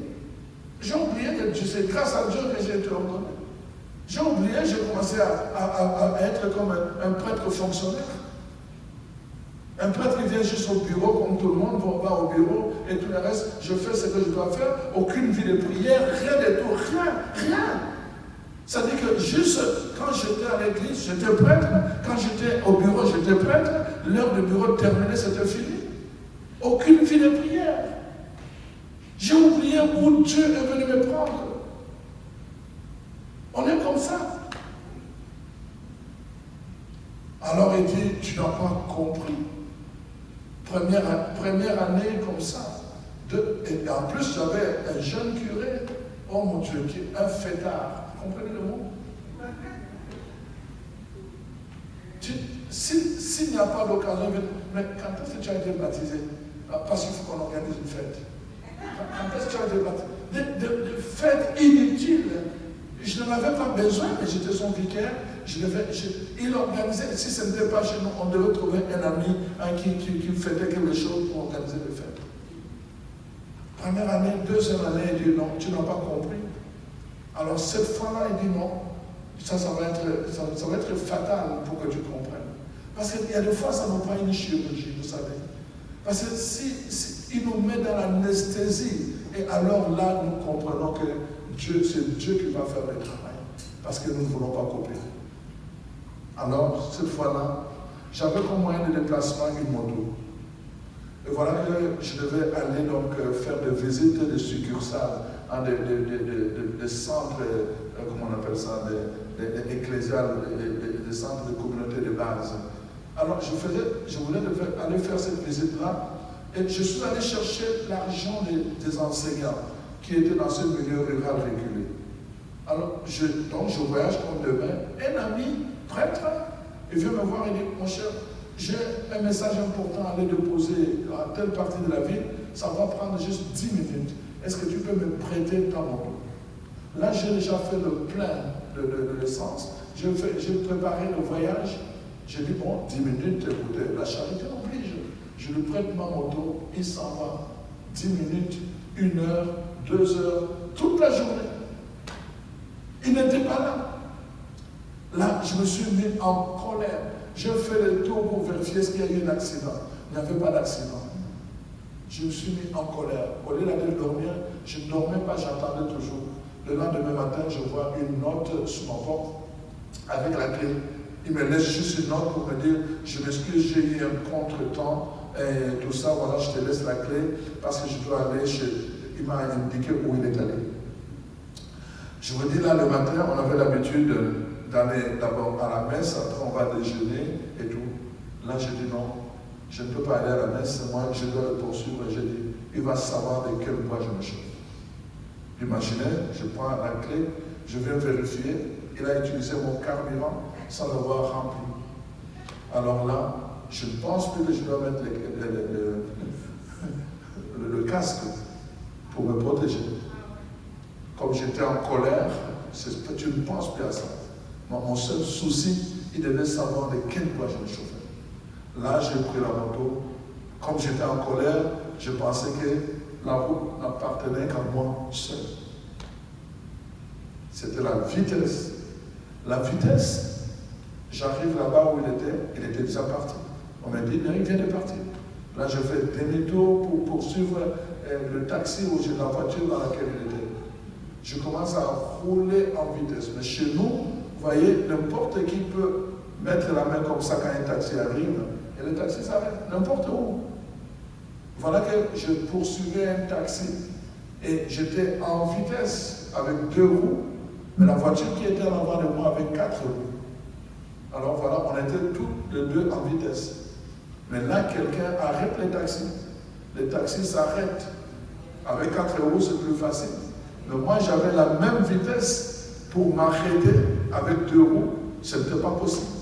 Speaker 1: J'ai oublié que c'est grâce à Dieu que j'ai été ordonné. J'ai oublié, j'ai commencé à être comme un prêtre fonctionnaire. Un prêtre qui vient juste au bureau, comme tout le monde, va au bureau, et tout le reste, je fais ce que je dois faire. Aucune vie de prière, rien de tout, rien. C'est-à-dire que juste quand j'étais à l'église, j'étais prêtre. Quand j'étais au bureau, j'étais prêtre. L'heure de bureau terminée, c'était fini. Aucune vie de prière. J'ai oublié où Dieu est venu me prendre. On est comme ça. Alors il dit, tu n'as pas compris. Première année comme ça. Et en plus, j'avais un jeune curé, oh mon Dieu, qui est un fêtard. Vous comprenez le mot? S'il n'y a pas d'occasion, mais quand est-ce que tu as été baptisé? Parce qu'il faut qu'on organise une fête. Quand est-ce que tu as été baptisé? Des fêtes inutiles. Je n'en avais pas besoin, mais j'étais son vicaire. Il organisait, si ce n'était pas chez nous, on devait trouver un ami qui fêtait quelque chose pour organiser les fêtes. Première année, deuxième année, il dit non, tu n'as pas compris. Alors cette fois-là, il dit non, Ça va être fatal pour que tu comprennes. Parce qu'il y a des fois, ça n'est pas une chirurgie, vous savez. Parce que si il nous met dans l'anesthésie, et alors là, nous comprenons que c'est Dieu qui va faire le travail. Parce que nous ne voulons pas copier. Alors, cette fois-là, j'avais comme moyen de déplacement une moto. Et voilà que je devais aller donc faire des visites de succursales, hein, des centres, comment on appelle ça, des ecclésiales, des centres de communauté de base. Alors je voulais aller faire cette visite-là, et je suis allé chercher l'argent des enseignants qui étaient dans ce milieu rural reculé. Alors je voyage comme demain, un ami prêtre, il vient me voir et dit, mon cher, j'ai un message important à aller déposer à telle partie de la ville, ça va prendre juste 10 minutes. Est-ce que tu peux me prêter ta moto? Là, j'ai déjà fait le plein de l'essence, j'ai préparé le voyage, j'ai dit, bon, 10 minutes, écoutez, la charité oblige. Je lui prête ma moto, il s'en va. 10 minutes, 1 heure, 2 heures, toute la journée. Il n'était pas là. Là, je me suis mis en colère. Je fais le tour pour vérifier est-ce qu'il y a eu un accident. Il n'y avait pas d'accident. Je me suis mis en colère. Au lieu d'aller dormir, je ne dormais pas, j'attendais toujours. Le lendemain matin, je vois une note sous ma porte avec la clé. Il me laisse juste une note pour me dire, je m'excuse, j'ai eu un contretemps et tout ça, voilà, je te laisse la clé parce que je dois aller chez... Il m'a indiqué où il est allé. Je vous dis là, le matin, on avait l'habitude d'aller d'abord à la messe, après on va déjeuner et tout. Là, j'ai dit non, je ne peux pas aller à la messe, moi je dois le poursuivre. Et j'ai dit, il va savoir de quel bois je me chauffe. Imaginez, je prends la clé, je viens vérifier, il a utilisé mon carburant sans l'avoir rempli. Alors là, je ne pense plus que je dois mettre le casque pour me protéger. Comme j'étais en colère, tu ne penses plus à ça. Mon seul souci, il devait savoir de quel bois je me chauffais. Là, j'ai pris la moto. Comme j'étais en colère, je pensais que la route n'appartenait qu'à moi seul. C'était la vitesse. La vitesse, j'arrive là-bas où il était déjà parti. On m'a dit, non, il vient de partir. Là, je fais demi-tour pour poursuivre le taxi ou la voiture dans laquelle il était. Je commence à rouler en vitesse. Mais chez nous, vous voyez, n'importe qui peut mettre la main comme ça quand un taxi arrive, et le taxi s'arrête, n'importe où. Voilà que je poursuivais un taxi, et j'étais en vitesse avec 2 roues, mais la voiture qui était en avant de moi avait 4 roues. Alors voilà, on était tous les deux en vitesse. Mais là, quelqu'un arrête les taxis. Les taxis s'arrêtent. Avec 4 roues, c'est plus facile. Mais moi, j'avais la même vitesse pour m'arrêter avec 2 roues. Ce n'était pas possible.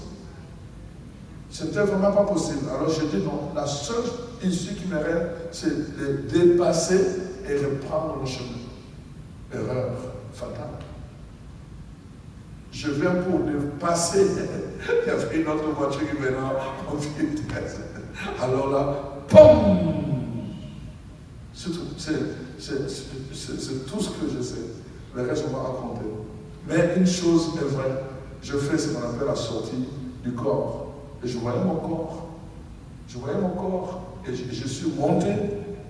Speaker 1: Ce n'était vraiment pas possible. Alors j'ai dit non, la seule issue qui me reste, c'est de dépasser et reprendre le chemin. Erreur fatale. Je viens pour passer. Il y avait une autre voiture qui venait en vitesse. Alors là, POUM! C'est tout ce que je sais. Le reste, on va raconter. Mais une chose est vraie. Je fais ce qu'on appelle la sortie du corps. Et je voyais mon corps. Je voyais mon corps. Et je suis monté.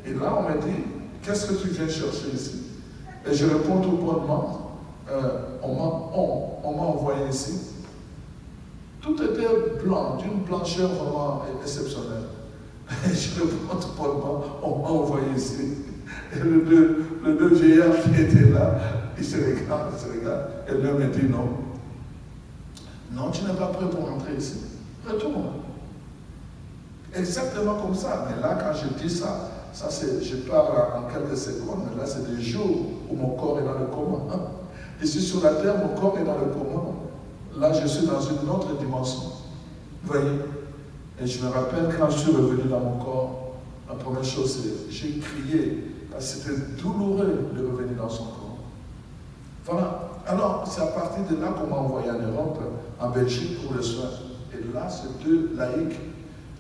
Speaker 1: Et là, on m'a dit, qu'est-ce que tu viens chercher ici? Et je réponds tout bonnement. On m'a envoyé ici. Tout était blanc, d'une blancheur vraiment exceptionnelle. Et je réponds tout bonnement, on m'a envoyé ici. Et le deux vieillards qui étaient là, ils se regardent. Et l'un me dit non. Non, tu n'es pas prêt pour rentrer ici. Retourne. Exactement comme ça. Mais là, quand je dis ça je parle en quelques secondes, mais là, c'est des jours où mon corps est dans le coma. Ici sur la terre, mon corps est dans le coma. Là, je suis dans une autre dimension. Vous voyez? Et je me rappelle quand je suis revenu dans mon corps, la première chose, c'est j'ai crié, parce que c'était douloureux de revenir dans son corps. Voilà. Alors, c'est à partir de là qu'on m'a envoyé en Europe, en Belgique, pour le soin. Et là, c'est 2 laïcs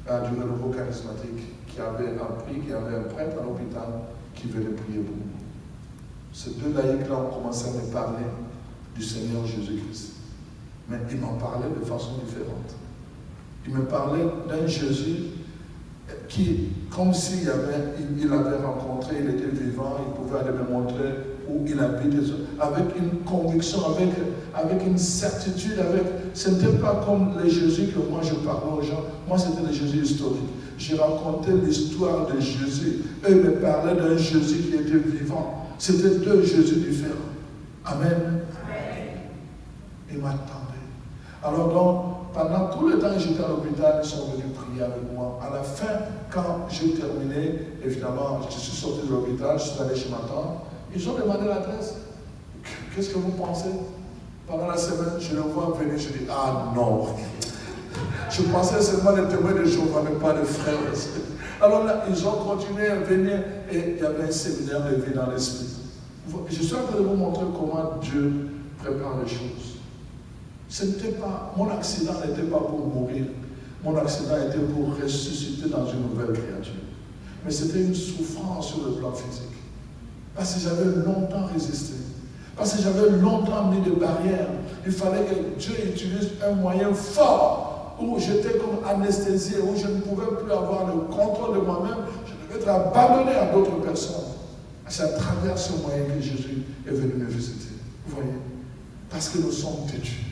Speaker 1: du renouveau charismatique qui avaient appris qu'il y avait un prêtre à l'hôpital qui venait prier pour moi. Ces 2 laïcs-là ont commencé à me parler du Seigneur Jésus-Christ. Mais il m'en parlait de façon différente. Il me parlait d'un Jésus qui, comme s'il avait rencontré, il était vivant, il pouvait aller me montrer où il habite, avec une conviction, avec une certitude, ce n'était pas comme les Jésus que moi je parlais aux gens, moi c'était le Jésus historique. J'ai raconté l'histoire de Jésus, eux me parlaient d'un Jésus qui était vivant. C'était deux Jésus différents. Amen. Il m'attendait. Alors donc, pendant tout le temps que j'étais à l'hôpital, ils sont venus prier avec moi. À la fin, quand j'ai terminé, évidemment, je suis sorti de l'hôpital, je suis allé chez ma tante. Ils ont demandé l'adresse. Qu'est-ce que vous pensez? Pendant la semaine, je le vois venir, je dis, ah non. Je pensais seulement les témoins de Jéhovah, mais pas les frères. Alors là, ils ont continué à venir et il y avait un séminaire de vie dans l'esprit. Je suis en train de vous montrer comment Dieu prépare les choses. Mon accident n'était pas pour mourir. Mon accident était pour ressusciter dans une nouvelle créature. Mais c'était une souffrance sur le plan physique. Parce que j'avais longtemps résisté. Parce que j'avais longtemps mis des barrières. Il fallait que Dieu utilise un moyen fort où j'étais comme anesthésié, où je ne pouvais plus avoir le contrôle de moi-même. Je devais être abandonné à d'autres personnes. C'est à travers ce moyen que Jésus est venu me visiter. Vous voyez? Parce que nous sommes têtus.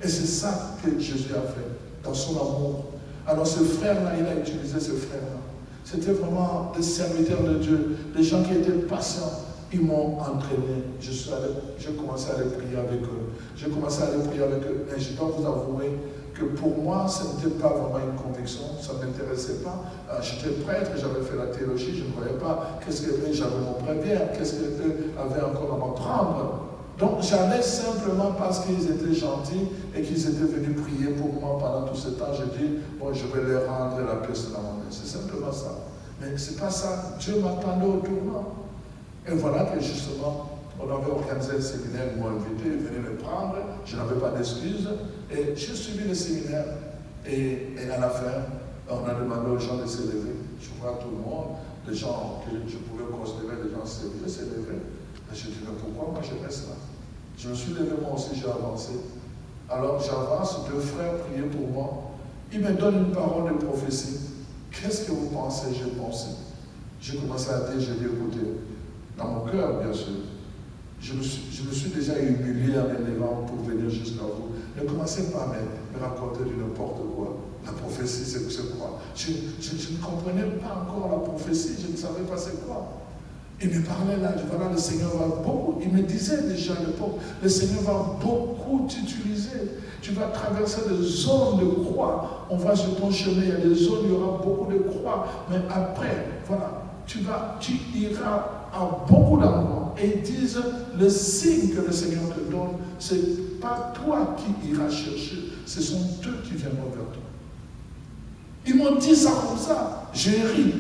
Speaker 1: Et c'est ça que Jésus a fait, dans son amour. Alors ce frère-là, il a utilisé ce frère-là. C'était vraiment des serviteurs de Dieu, des gens qui étaient patients. Ils m'ont entraîné. J'ai commencé à aller prier avec eux. Et je dois vous avouer que pour moi, ce n'était pas vraiment une conviction, ça ne m'intéressait pas. J'étais prêtre, j'avais fait la théologie, je ne voyais pas qu'est-ce que j'avais mon bréviaire, qu'est-ce qu'eux avaient encore à m'apprendre. Donc j'allais simplement parce qu'ils étaient gentils et qu'ils étaient venus prier pour moi pendant tout ce temps. J'ai dit, bon, je vais leur rendre la pièce de la monnaie. C'est simplement ça. Mais ce n'est pas ça. Dieu m'attendait au tournant. Et voilà que justement, on avait organisé le séminaire, ils m'ont invité, ils venaient me prendre, je n'avais pas d'excuses. Et j'ai suivi le séminaire. Et à la fin, on a demandé aux gens de se lever. Je vois tout le monde, des gens que je pouvais considérer des gens sérieux, se lever. Et je dis, mais pourquoi moi je reste là? Je me suis levé moi aussi, j'ai avancé. Alors j'avance, deux frères priaient pour moi. Ils me donnent une parole de prophétie. Qu'est-ce que vous pensez? J'ai pensé. J'ai commencé à dire, j'ai dit, écoutez, dans mon cœur, bien sûr, je me suis déjà humilié en m'élevant pour venir jusqu'à vous. Ne commencez pas à me raconter du n'importe quoi. La prophétie, c'est quoi? Je ne comprenais pas encore la prophétie, je ne savais pas c'est quoi. Il me parlait là, voilà, le Seigneur va beaucoup, il me disait déjà à l'époque, le Seigneur va beaucoup t'utiliser. Tu vas traverser des zones de croix. On va sur ton chemin, il y a des zones, il y aura beaucoup de croix. Mais après, voilà, tu iras à beaucoup d'endroits. Et ils disent, le signe que le Seigneur te donne, ce n'est pas toi qui iras chercher, ce sont eux qui viendront vers toi. Ils m'ont dit ça comme ça. J'ai ri.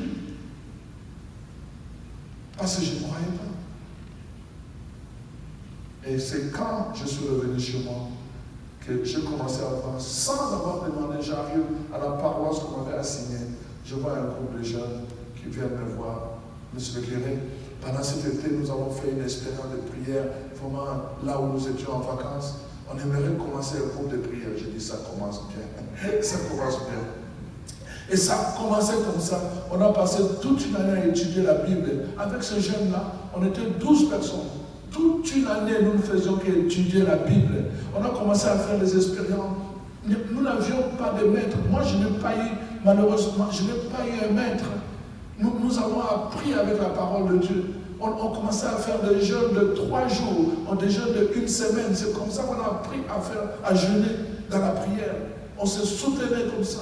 Speaker 1: Parce que je ne croyais pas. Et c'est quand je suis revenu chez moi que j'ai commencé à voir, sans avoir demandé, j'arrive à la paroisse qu'on m'avait assignée. Je vois un groupe de jeunes qui viennent me voir. Monsieur le curé, pendant cet été, nous avons fait une expérience de prière, vraiment là où nous étions en vacances. On aimerait commencer un groupe de prière. J'ai dit, ça commence bien. Ça commence bien. Et ça a commencé comme ça. On a passé toute une année à étudier la Bible. Avec ce jeune-là, on était 12 personnes. Toute une année, nous ne faisions qu'étudier la Bible. On a commencé à faire des expériences. Nous n'avions pas de maître. Moi, je n'ai pas eu, malheureusement, je n'ai pas eu un maître. Nous avons appris avec la parole de Dieu. On commençait à faire des jeûnes de 3 jours, des jeûnes de 1 semaine. C'est comme ça qu'on a appris à jeûner dans la prière. On se soutenait comme ça.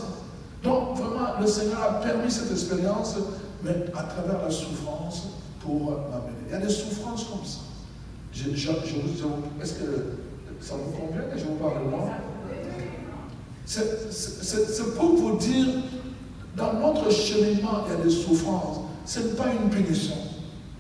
Speaker 1: Donc, vraiment, le Seigneur a permis cette expérience, mais à travers la souffrance pour m'amener. Il y a des souffrances comme ça. Est-ce que ça vous convient que je vous parle de moi? C'est pour vous dire, dans notre cheminement, il y a des souffrances. Ce n'est pas une punition.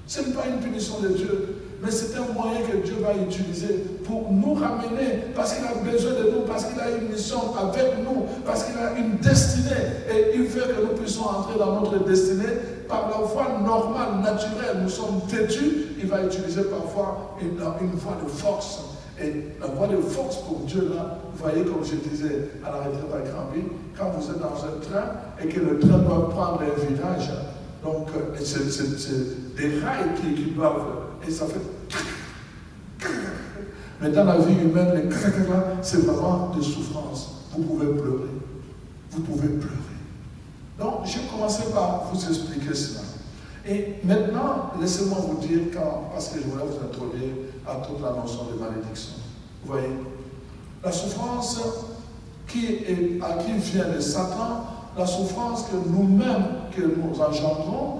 Speaker 1: Ce n'est pas une punition de Dieu. Mais c'est un moyen que Dieu va utiliser pour nous ramener, parce qu'il a besoin de nous, parce qu'il a une mission avec nous, parce qu'il a une destinée. Et il veut que nous puissions entrer dans notre destinée par la voie normale, naturelle. Nous sommes têtus, il va utiliser parfois une voie de force. Et la voie de force pour Dieu, là, vous voyez, comme je disais à la retraite à Granby, quand vous êtes dans un train et que le train doit prendre un virage, donc c'est des rails qui doivent, et ça fait. Mais dans la vie humaine, les là, c'est vraiment des souffrances. Vous pouvez pleurer. Vous pouvez pleurer. Donc, je vais commencer par vous expliquer cela. Et maintenant, laissez-moi vous dire, parce que je voulais vous introduire à toute la notion de malédiction. Vous voyez, la souffrance qui vient de Satan, la souffrance que nous-mêmes, que nous engendrons,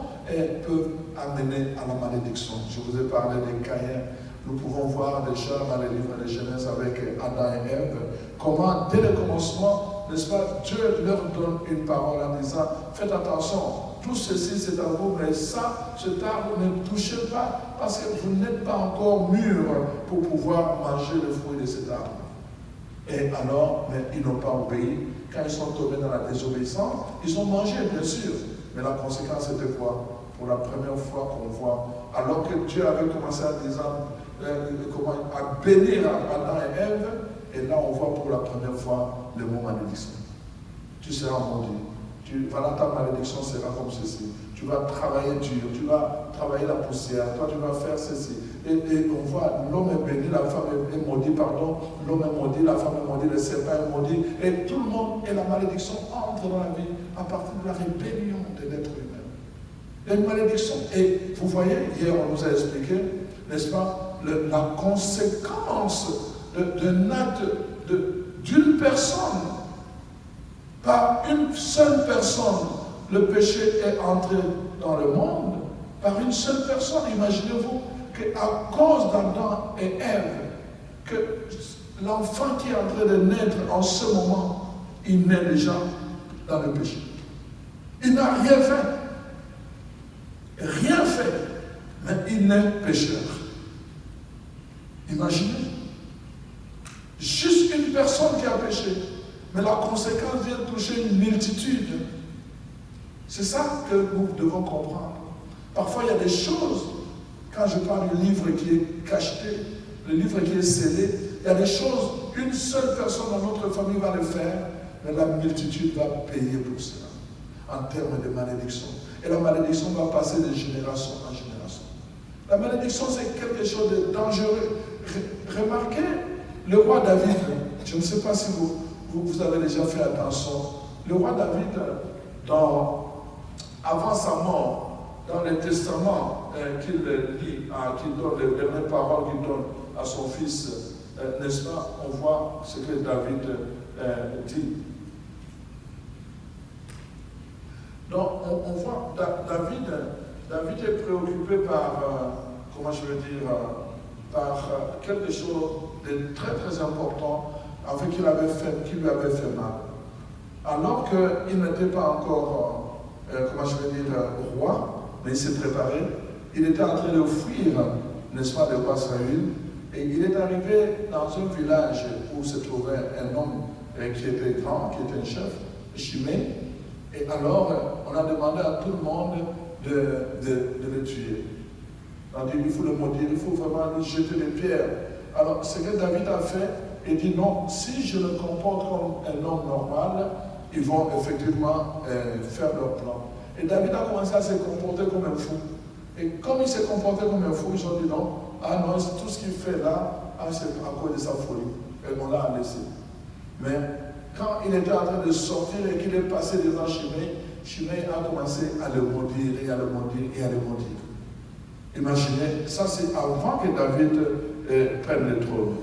Speaker 1: peut amener à la malédiction. Je vous ai parlé des Caïns. Nous pouvons voir déjà dans les livres de Genèse avec Adam et Ève, comment dès le commencement, n'est-ce pas, Dieu leur donne une parole en disant, faites attention, tout ceci c'est à vous, mais ça, cet arbre, ne touchez pas, parce que vous n'êtes pas encore mûrs pour pouvoir manger le fruit de cet arbre. Et alors, mais ils n'ont pas obéi. Quand ils sont tombés dans la désobéissance, ils ont mangé, bien sûr. Mais la conséquence était quoi? Pour la première fois qu'on voit, alors que Dieu avait commencé à dire, à bénir Adam et Ève, et là on voit pour la première fois le mot malédiction. Tu seras maudit. Voilà, ta malédiction sera comme ceci. Tu vas travailler dur, tu vas travailler la poussière, toi tu vas faire ceci. Et on voit l'homme est béni, la femme est maudite, pardon, l'homme est maudit, la femme est maudite, le serpent est maudit, et tout le monde, et la malédiction entre dans la vie à partir de la rébellion de l'être humain. Il y a une malédiction. Et vous voyez, hier on nous a expliqué, n'est-ce pas, la conséquence d'un acte d'une personne, par une seule personne, le péché est entré dans le monde, par une seule personne. Imaginez-vous qu'à cause d'Adam et Ève, que l'enfant qui est en train de naître en ce moment, il naît déjà dans le péché. Il n'a rien fait, mais il naît pécheur. Imaginez, juste une personne qui a péché, mais la conséquence vient toucher une multitude. C'est ça que nous devons comprendre. Parfois, il y a des choses, quand je parle du livre qui est cacheté, le livre qui est scellé, il y a des choses, une seule personne dans notre famille va le faire, mais la multitude va payer pour cela, en termes de malédiction. Et la malédiction va passer de génération en génération. La malédiction, c'est quelque chose de dangereux. Remarquez le roi David, je ne sais pas si vous avez déjà fait attention, le roi David, avant sa mort, dans le testament qu'il lit, qu'il donne, les dernières paroles qu'il donne à son fils, n'est-ce pas, on voit ce que David dit. Donc, on voit David est préoccupé par, comment je veux dire, par quelque chose de très très important qui lui avait fait mal. Alors qu'il n'était pas encore, comment je veux dire, roi, mais il s'est préparé, il était en train de fuir, n'est-ce pas, le roi Saül, et il est arrivé dans un village où se trouvait un homme qui était grand, qui était un chef, Shimei, et alors on a demandé à tout le monde de le tuer. On a dit, il faut le maudire, il faut vraiment lui jeter des pierres. Alors, ce que David a fait, il dit non, si je le comporte comme un homme normal, ils vont effectivement faire leur plan. Et David a commencé à se comporter comme un fou. Et comme il s'est comporté comme un fou, ils ont dit non, tout ce qu'il fait là, c'est à cause de sa folie. Et on l'a laissé. Mais quand il était en train de sortir et qu'il est passé devant Shimei, Shimei a commencé à le maudire et à le maudire et à le maudire. Imaginez, ça c'est avant que David prenne le trône.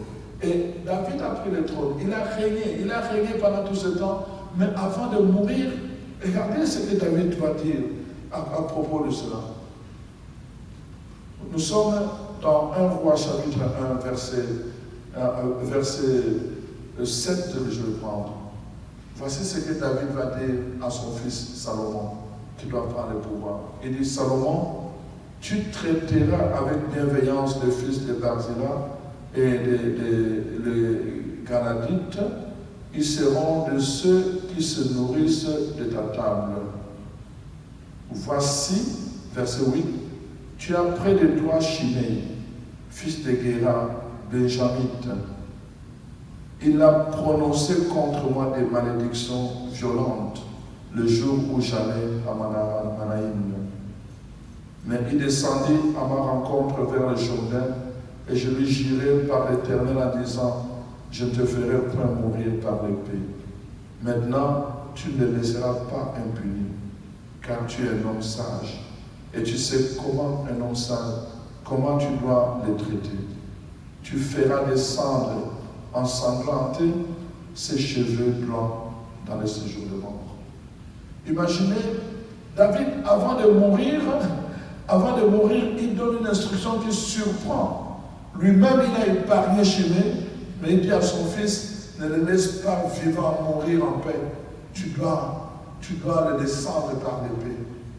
Speaker 1: Et David a pris le trône, il a régné pendant tout ce temps, mais avant de mourir, regardez ce que David va dire à propos de cela. Nous sommes dans 1 Roi chapitre 1, verset 7, je vais prendre. Voici ce que David va dire à son fils Salomon, qui doit prendre le pouvoir. Il dit, Salomon, tu traiteras avec bienveillance les fils de Barzilla et les Ganadites, ils seront de ceux qui se nourrissent de ta table. Voici, verset 8, tu as près de toi Shimei, fils de Guéra, benjamite. Il a prononcé contre moi des malédictions violentes le jour où j'allais à Manaïm. Mais il descendit à ma rencontre vers le Jourdain et je lui jurai par l'Éternel en disant, je ne te ferai point mourir par l'épée. Maintenant, tu ne les laisseras pas impunis, car tu es un homme sage et tu sais comment un homme sage, comment tu dois les traiter. Tu feras descendre ensanglantés ses cheveux blancs dans le séjour de mort. Imaginez, David, avant de mourir, il donne une instruction qui surprend. Lui-même, il a épargné Shimée, mais il dit à son fils, ne le laisse pas vivant mourir en paix. Tu dois le descendre par l'épée.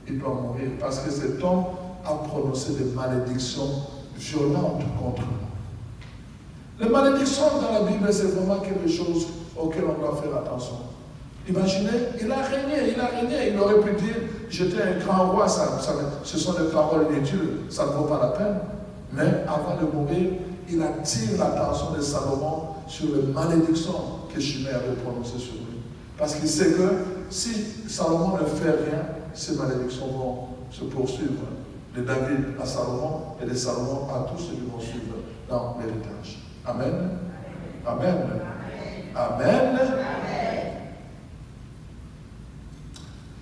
Speaker 1: Il doit mourir parce que cet homme a prononcé des malédictions violentes contre moi. Les malédictions dans la Bible, c'est vraiment quelque chose auquel on doit faire attention. Imaginez, il a régné, il aurait pu dire, j'étais un grand roi, ce sont des paroles inutiles, ça ne vaut pas la peine. Mais avant de mourir, il attire l'attention de Salomon sur les malédictions que Shimée avait prononcées sur lui. Parce qu'il sait que si Salomon ne fait rien, ces malédictions vont se poursuivre. De David à Salomon et de Salomon à tous ceux qui vont suivre dans l'héritage. Amen. Amen. Amen.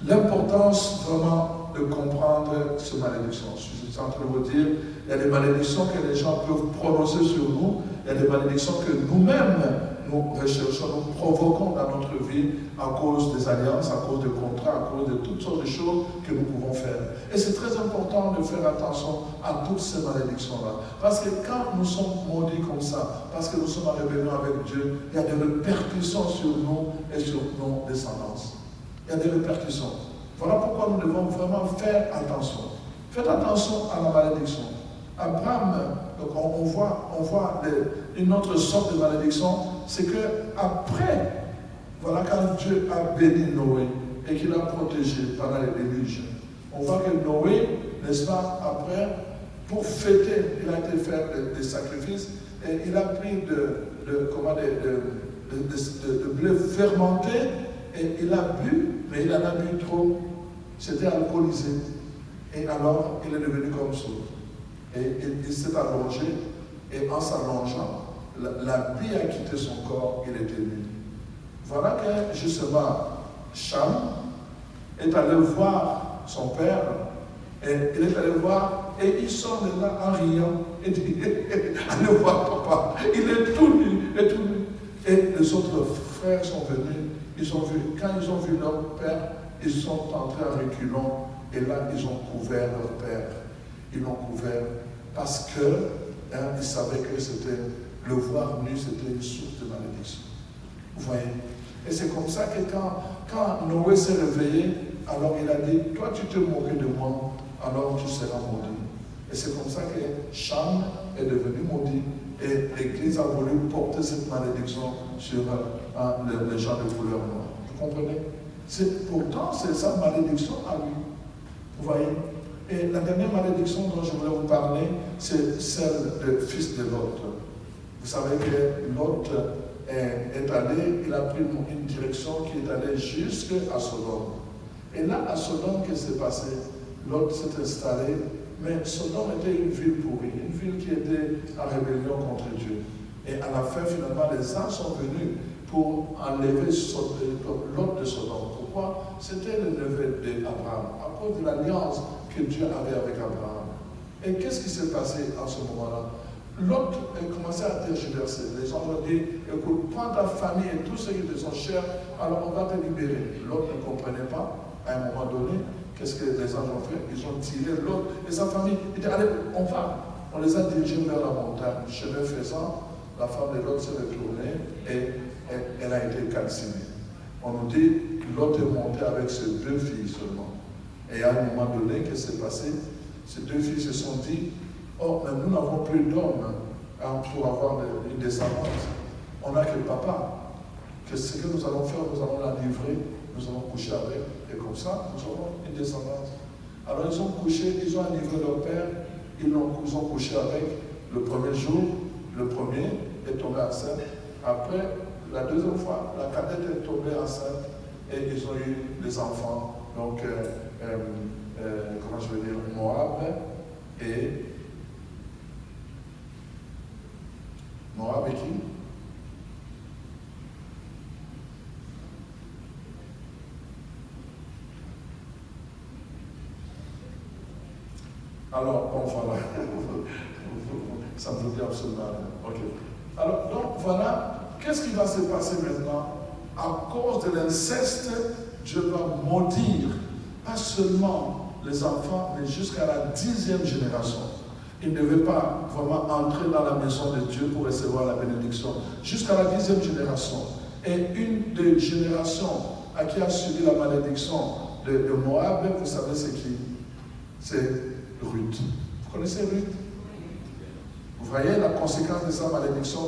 Speaker 1: L'importance vraiment de comprendre ces malédictions. Je suis en train de vous dire, il y a des malédictions que les gens peuvent prononcer sur nous, il y a des malédictions que nous-mêmes nous recherchons, nous provoquons dans notre vie à cause des alliances, à cause des contrats, à cause de toutes sortes de choses que nous pouvons faire. Et c'est très important de faire attention à toutes ces malédictions-là. Parce que quand nous sommes maudits comme ça, parce que nous sommes en rébellion avec Dieu, il y a des répercussions sur nous et sur nos descendants. Il y a des répercussions. Voilà pourquoi nous devons vraiment faire attention. Faites attention à la malédiction. Abraham, donc on voit une autre sorte de malédiction, c'est que après, voilà, quand Dieu a béni Noé et qu'il a protégé pendant les déluges, on voit que Noé, n'est-ce pas, après, pour fêter, il a été faire des sacrifices et il a pris de blé fermenté et il a bu, mais il en a bu trop, c'était alcoolisé. Et alors, il est devenu comme ça. Et il s'est allongé, et en s'allongeant, la vie a quitté son corps, il était nu. Voilà que justement, Cham est allé voir son père, et il est allé voir, et il sort de là en riant, et dit, allez voir papa, il est tout nu, Et les autres frères sont venus, quand ils ont vu leur père, ils sont entrés en reculant, et là, ils ont couvert leur père. Ils l'ont couvert parce que ils savaient que c'était le voir nu, c'était une source de malédiction. Vous voyez? Et c'est comme ça que quand Noé s'est réveillé, alors il a dit, toi tu te moquais de moi, alors tu seras maudit. Et c'est comme ça que Cham est devenu maudit. Et l'Église a voulu porter cette malédiction sur les gens de couleur noire. Vous comprenez? Pourtant, c'est sa malédiction à lui. Vous voyez? Et la dernière malédiction dont je voulais vous parler, c'est celle du fils de Lot. Vous savez que Lot est allé, il a pris une direction qui est allée jusqu'à Sodome. Et là, à Sodome, qu'est-ce qui s'est passé? Lot s'est installé, mais Sodome était une ville pourrie, une ville qui était en rébellion contre Dieu. Et à la fin, finalement, les anges sont venus pour enlever Lot de Sodome. Pourquoi? C'était le neveu d'Abraham, à cause de l'alliance que Dieu avait avec Abraham. Et qu'est-ce qui s'est passé en ce moment-là? Lot a commencé à tergiverser. Les gens ont dit, écoute, prends ta famille et tous ceux qui te sont chers, alors on va te libérer. Lot ne comprenait pas, à un moment donné, qu'est-ce que les anges ont fait? Ils ont tiré Lot et sa famille. Ils disaient, allez, on va. On les a dirigés vers la montagne. Chemin faisant, la femme de Lot s'est retournée et elle a été calcinée. On nous dit, Lot est monté avec ses 2 filles seulement. Et à un moment donné, qu'est-ce qui s'est passé? Ces 2 filles se sont dit, oh, mais nous n'avons plus d'hommes pour avoir une descendance. On n'a que papa. Qu'est-ce que nous allons faire? Nous allons la livrer, nous allons coucher avec, et comme ça, nous aurons une descendance. Alors ils ont couché, ils ont livré leur père, ils ont couché avec le premier jour, Le premier est tombé enceinte. Après, la deuxième fois, la cadette est tombée enceinte et ils ont eu des enfants. Donc, comment je veux dire, Moab et qui? Alors, bon, voilà. Ça me dit absolument rien. Ok. Alors, donc, voilà. Qu'est-ce qui va se passer maintenant? À cause de l'inceste, Dieu va maudire, pas seulement les enfants, mais jusqu'à la 10e génération. Ils ne devaient pas vraiment entrer dans la maison de Dieu pour recevoir la bénédiction. Jusqu'à la 10e génération. Et une des générations à qui a suivi la malédiction de Moab, vous savez c'est qui? C'est Ruth. Vous connaissez Ruth? Vous voyez la conséquence de sa malédiction?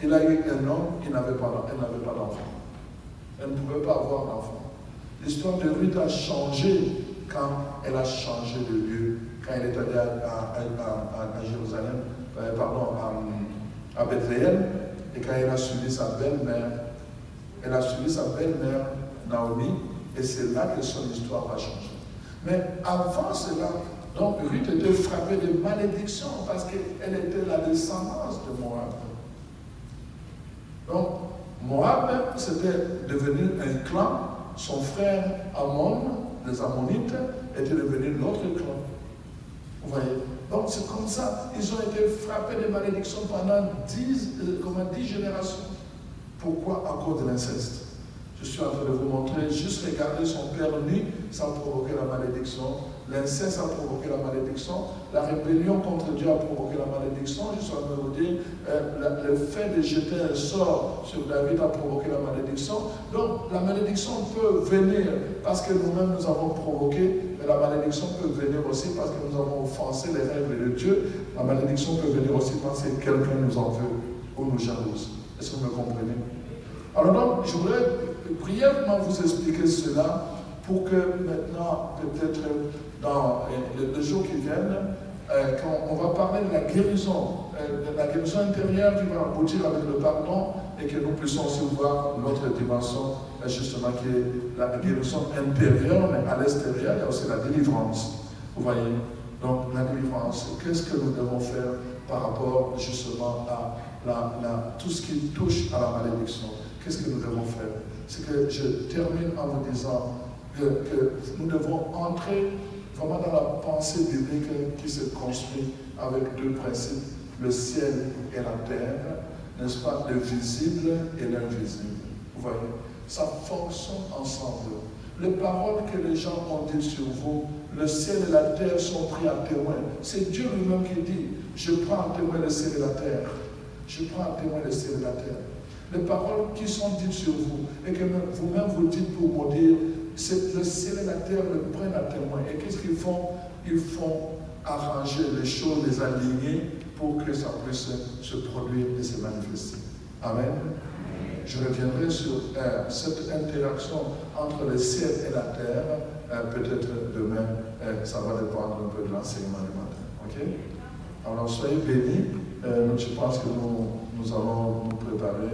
Speaker 1: Il a eu un homme, elle n'avait pas d'enfant. Elle ne pouvait pas avoir d'enfant. L'histoire de Ruth a changé quand elle a changé de lieu. Quand elle est allée à Jérusalem, à Bethléem, et quand elle a suivi sa belle-mère, Naomi, et c'est là que son histoire a changé. Mais avant cela, donc Ruth était frappée de malédiction parce qu'elle était la descendance de Moab. Donc, Moab, c'était devenu un clan. Son frère Ammon, les Ammonites, était devenu l'autre clan. Vous voyez? Donc, c'est comme ça. Ils ont été frappés de malédiction pendant 10 générations. Pourquoi? À cause de l'inceste. Je suis en train de vous montrer, juste regarder son père nu, ça a provoqué la malédiction. L'inceste a provoqué la malédiction. La rébellion contre Dieu a provoqué la malédiction. Je suis en train de vous dire, le fait de jeter un sort sur David a provoqué la malédiction. Donc, la malédiction peut venir parce que nous-mêmes nous avons provoqué, mais la malédiction peut venir aussi parce que nous avons offensé les règles de Dieu. La malédiction peut venir aussi parce que quelqu'un nous en veut ou nous jalouse. Est-ce que vous me comprenez? Alors donc, je voudrais brièvement vous expliquer cela pour que maintenant, peut-être dans les jours qui viennent, quand on va parler de la guérison intérieure qui va aboutir avec le pardon et que nous puissions aussi voir l'autre dimension, justement, qui est la guérison intérieure, mais à l'extérieur, il y a aussi la délivrance. Vous voyez? Donc, la délivrance, qu'est-ce que nous devons faire par rapport justement à tout ce qui touche à la malédiction? Qu'est-ce que nous devons faire? C'est que je termine en vous disant que nous devons entrer vraiment dans la pensée biblique qui se construit avec deux principes, le ciel et la terre, n'est-ce pas, le visible et l'invisible. Vous voyez, ça fonctionne ensemble. Les paroles que les gens ont dites sur vous, le ciel et la terre sont pris à témoin. C'est Dieu lui-même qui dit, je prends à témoin le ciel et la terre. Je prends à témoin le ciel et la terre. Les paroles qui sont dites sur vous et que vous-même vous dites pour maudire, c'est le ciel et la terre le prennent à témoin. Et qu'est-ce qu'ils font? Ils font arranger les choses, les aligner pour que ça puisse se produire et se manifester. Amen. Je reviendrai sur cette interaction entre le ciel et la terre, peut-être demain, ça va dépendre un peu de l'enseignement du matin. Ok? Alors soyez bénis. Je pense que nous allons nous préparer